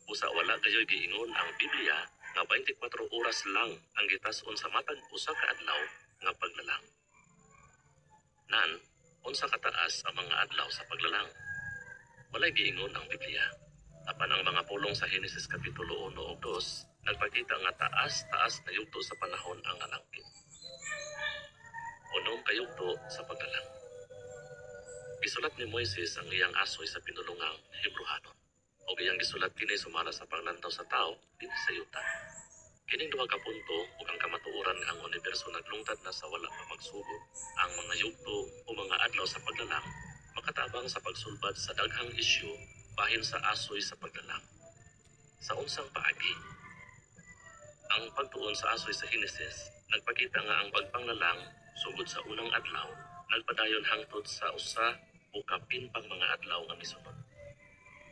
Speaker 1: Busa wala kayo'y giingon ang Biblia nga 24 oras lang ang gitas-on sa matag usa ka adlaw nga paglalang. Nan, unsa kataas ang mga adlaw sa paglalang? Walay giingon ang Biblia. Apan ang mga pulong sa Henesis Kapitulo 1 ug 2 nagpakita nga taas-taas na yugto sa panahon ang alangkit. Unom ka yugto sa paglalang. Gisulat ni Moises ang iyang asoy sa pinulungang Hebrehanon. O iyang gisulat kini sumala sa pangnantaw sa tao dinhi sa yuta. Kining duha ka punto ug ang kamatuoran nga ang universo naglungtad na sa wala pa magsugod. Ang mga yugto o mga adlaw sa paglalang makatabang sa pagsulbad sa daghang isyu bahin sa asoy sa paglalang. Sa unsang paagi, ang pagtuon sa asoy sa Henesis nagpakita nga ang pagpanglalang sugod sa unang adlaw nagpadayon hangtod sa usa o kapin pang mga adlaw nga misunod.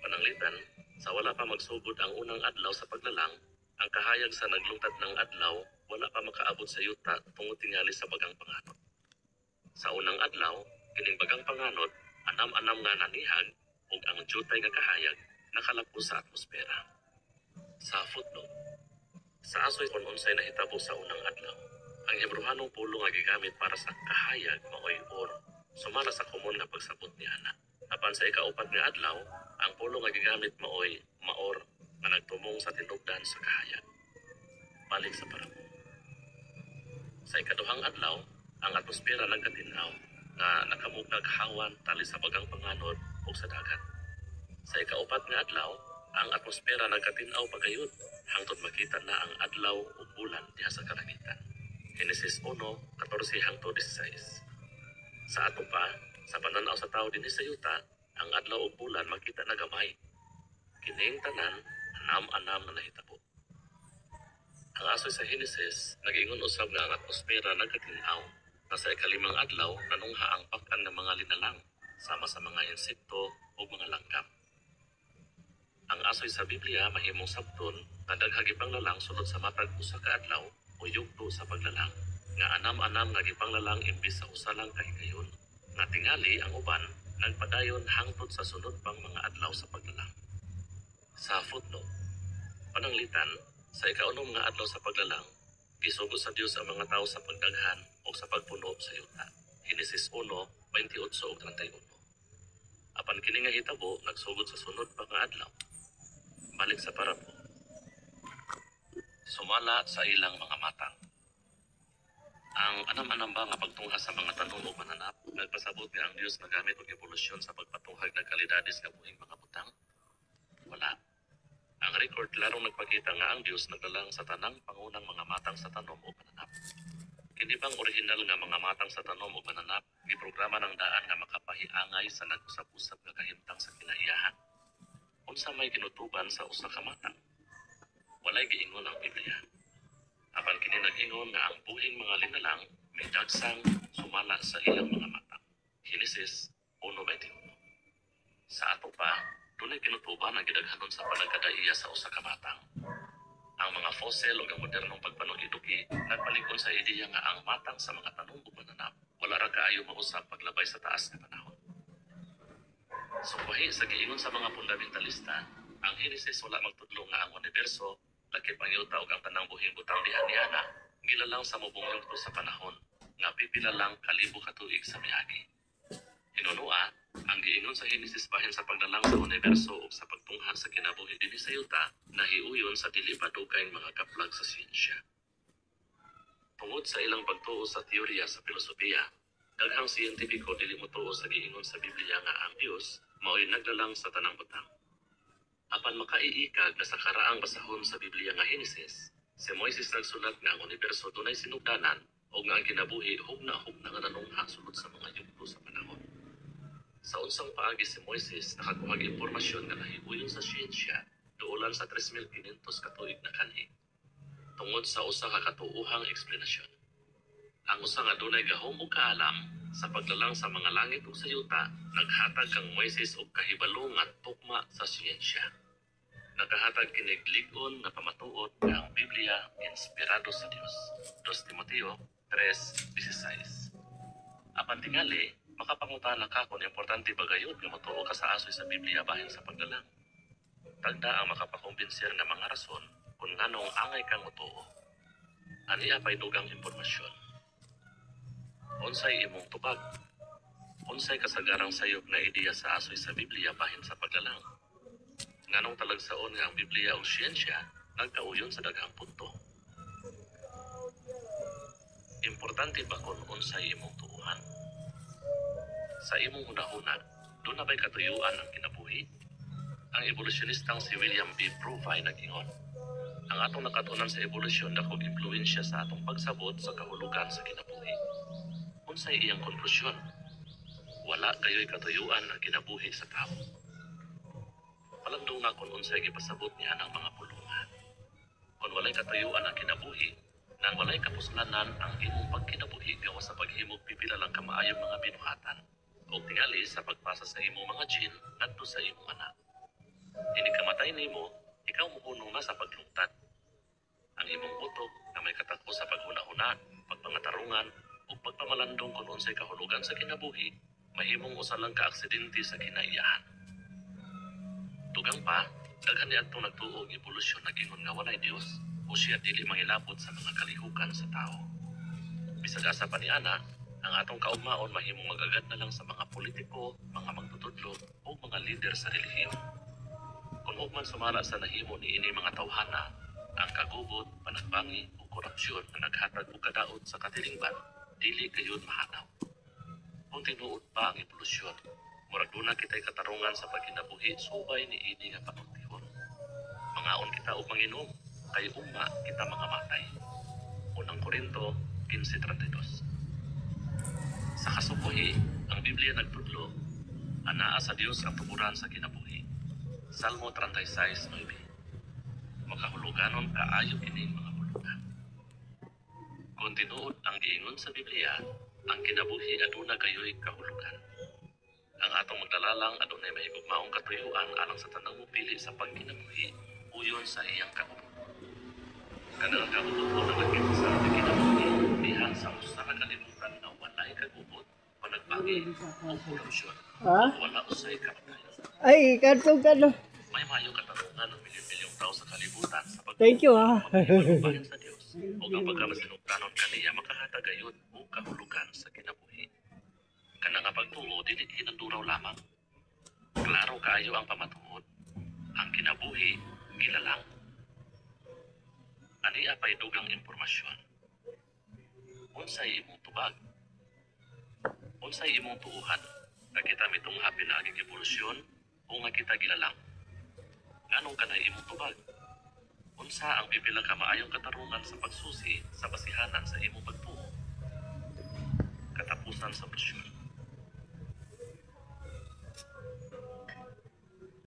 Speaker 1: Pananglitan, sa wala pa magsugod ang unang adlaw sa paglalang, ang kahayag sa naglungtad ng adlaw wala pa makaabot sa yuta tungod tingali sa bagang panganod. Sa unang adlaw, kining bagang panganod, anam-anam nga nanihag ug ang jutay nga kahayag nakalapos sa atmosfera. Sa footnote, sa asoy kung unsay nahitabo sa unang adlaw, ang Hebrehanong pulong nga gigamit para sa kahayag maoy or, sumala sa komon nga pagsabot ni ana. Apan sa ikaupat nga adlaw, ang pulong nga gigamit maoy maor nga nagtumong sa tinubdan sa kahayag. Balik sa parabo. Sa ikaduhang adlaw, ang atmosfera nagkatinaw nga nakamugna hawan tali sa bagang panganod o sa dagat. Sa ikaupat nga adlaw, ang atmosfera nagkatinaw pagayod hangtod makita na ang adlaw o bulan diha sa kalangitan. Henesis 1:14 hangtod 16. Sa ato pa, sa pananaw sa tao dinhi sa yuta, ang adlaw o bulan makita na gamay. Kining tanan anam-anam na nahitabo. Ang asoy sa Henesis nag-ingon usab nga ang atmosfera nagkatinaw na sa ikalimang adlaw nanungha ang pak-an ng mga linalang sama sa mga insekto o mga langgam. Ang asoy sa Biblia mahimong sabton na daghang gipanglalang sulod sa matag usa ka adlaw o yugto sa paglalang nga anam-anam nga gipanglalang imbis sa usa lang ka higayon nga tingali ang uban nagpadayon hangtod sa sunod pang mga adlaw sa paglalang. Sa footnote, pananglitan, sa ikaunom nga adlaw sa paglalang, gisugod sa Dios ang mga tao sa pagdaghan o sa pagpuno sa yuta. Henesis 1:28 ug 31. Apan kini nga hitabo nagsugod sa sunod pa nga adlaw. Balik sa parabo. sumala sa ilang mga matang. Ang anam-anam ba nga pagtungha sa mga tanong o mananap, nagpasabot nga ang Dios na gamit og evolusyon sa pagpatunghag ng kalidades nga buhing mga butang? Wala. Ang record larong nagpakita nga ang Dios nagdalang sa tanang pangunang mga matang sa tanom o mananap. Kini bang original nga mga matang sa tanom o mananap, giprograma ng daan nga makapahiangay sa nag-usap-usap nga kahimtang sa kinaiyahan? Unsa may ginutuban sa usa ka matang? Walay giingon ang Biblia. Apan kini nag-ingon nga ang buhing mga linalang may dagsang sumala sa ilang mga matang. Genesis 1:21. Sa ato pa, dunay kinutuban ang gidaghanon sa panagkadaiya sa usa ka matang. Ang mga fossil o ang modernong pagpanugiduki nagpalikon sa ideya nga ang matang sa mga tanong o mananap wala ra kaayo mausap paglabay sa taas nga panahon. Sungbahi sa giingon sa mga fundamentalista, ang Genesis wala magtudlo nga ang universo lakip ang yuta ug ang tanang buhing butang diha niana gilalang sa mubong yugto sa panahon nga pipila lang kalibo ka tuig sa miagi. Hinunua, ang giingon sa Genesis bahin sa pagdalang sa universo ug sa pagtungha sa kinabuhi dinhi sa yuta nahiuyon sa dili padugay mga kaplag sa siyensya. Tungod sa ilang pagtuo sa teorya sa filosofiya, daghang siyentipiko dili motuo sa giingon sa Biblia nga ang Dios mao'y nagdalang sa tanang butang. Apan makaiikag na sa karaang basahon sa Biblia nga Genesis, si Moises nagsulat nga ang universo dunay sinugdanan o nga ang kinabuhi hugna-hugna nga nanungha sulod sa mga yugto sa panahon. Sa unsang paagi si Moises nakakuha og impormasyon nga nahiuyon sa siyensya duolan sa 3,500 ka tuig na kanhi tungod sa usa ka katuohang eksplanasyon. Ang usa nga dunay gahom ug kaalam sa paglalang sa mga langit ug sa yuta naghatag kang Moises og kahibalo nga tugma sa siyensya. Nakahatag kinig lig-on nga pamatuod nga ang Biblia inspirado sa Dios. 2 Timoteo 3:16. Apan tingali, makapangutana ka kung importante ba gayud nga motuo ka sa asoy sa Biblia bahin sa paglalang. Tagda ang makapakumbinser nga mga rason kung nganong angay kang motuo. Aniya pa'y dugang impormasyon. Unsay imong tubag? Unsay kasagarang sayop na ideya sa asoy sa Biblia bahin sa paglalang? Nganong talagsaon nga ang Biblia o siyensya nagkauyon sa daghang punto? Importante ba kung unsay imong tuuhan? Sa imong hunahuna, doon na ba'y katuyuan ang kinabuhi? Ang evolusyonistang si William B. Provine nag-ingon, ang atong nakatunan sa evolusyon dakog impluwensya sa atong pagsabot sa kahulugan sa kinabuhi. Unsay iyang konklusyon? Wala kayo'y katuyuan ang kinabuhi sa tao. Palandong nga kung unsay gipasabot niya ng mga pulungan. Kung walay katuyuan ang kinabuhi, nang walay kapuslanan ang imong pagkinabuhi gawa sa paghimog pipila lang kamaayong mga binuhatan o tingali sa pagpasa sa imong mga gene ngadto sa imong anak. Ini kamatay nimo, ikaw muhunong na sa paglungtad. Ang imong utok na may katako sa paghuna-huna, pagpangatarungan o pagpamalandong kung unsay kahulugan sa kinabuhi, mahimong usalang ka-aksidente sa kinaiyahan. Tugang pa, daghan niadtong nagtuo og evolusyon nagingon nga walay Dios o siya dili mangilabot sa mga kalihukan sa tao. Bisag asa pa ni ana, ang atong kaugmaon mahimong magagad na lang sa mga politiko, mga magtutudlo o mga lider sa relihiyon. Kung ugman sumala sa nahimo ni ini mga tawhana, ang kagubot, panagbangi o korupsyon na naghatag og kadaot sa katilingban, dili gayud mahanaw. Kung tinuod pa ang evolusyon, murag duna kitay katarungan sa pagkinabuhi subay ni ini nga panultihon. Mangaon kita og manginom, kay umma kita mga matay. Unang Korinto 15:32. Sa kasubuhi, ang Biblia nagtudlo, anaa sa Dios ang tuburan sa kinabuhi. Salmo 36:9. Makahuluganon kaayo kining mga pulugan. Kung tinuod ang giingon sa Biblia, ang kinabuhi aduna kayo'y kahulugan. Ang atong magdalalang adunay mahigugmaong katuyuan alang sa tanang mupili sa pagkinabuhi uyon sa iyang kaubot. Kanang kaubot o nalagit sa ating kinabuhi diha sa usa ka kalibutan na walay kagubot, panagbangi o korupsyon. Wala usay kamatay.
Speaker 2: Ay, katong kano.
Speaker 1: May mayo katarungan ng milyon-milyong tao sa kalibutan sa
Speaker 2: Thank you, ha.
Speaker 1: pagbahin sa Dios. O ang pagkamasinugtanon kaniya makahatagayon o kahulugan sa kinabuhi. Kanang nga pagtuo, dili hinanduraw lamang. Klaro kaayo ang pamatuod. Ang kinabuhi, gilalang. Ani apay dugang impormasyon. Unsay imong tubag? Unsay imong tuuhan? Nga kita mitong happy na aging evolusyon o nga kita gilalang? Anong kanay imong tubag? Unsa ang pipila ka maayong katarungan sa pagsusi sa basihanan sa imong pagtuo? Katapusan sa presyon.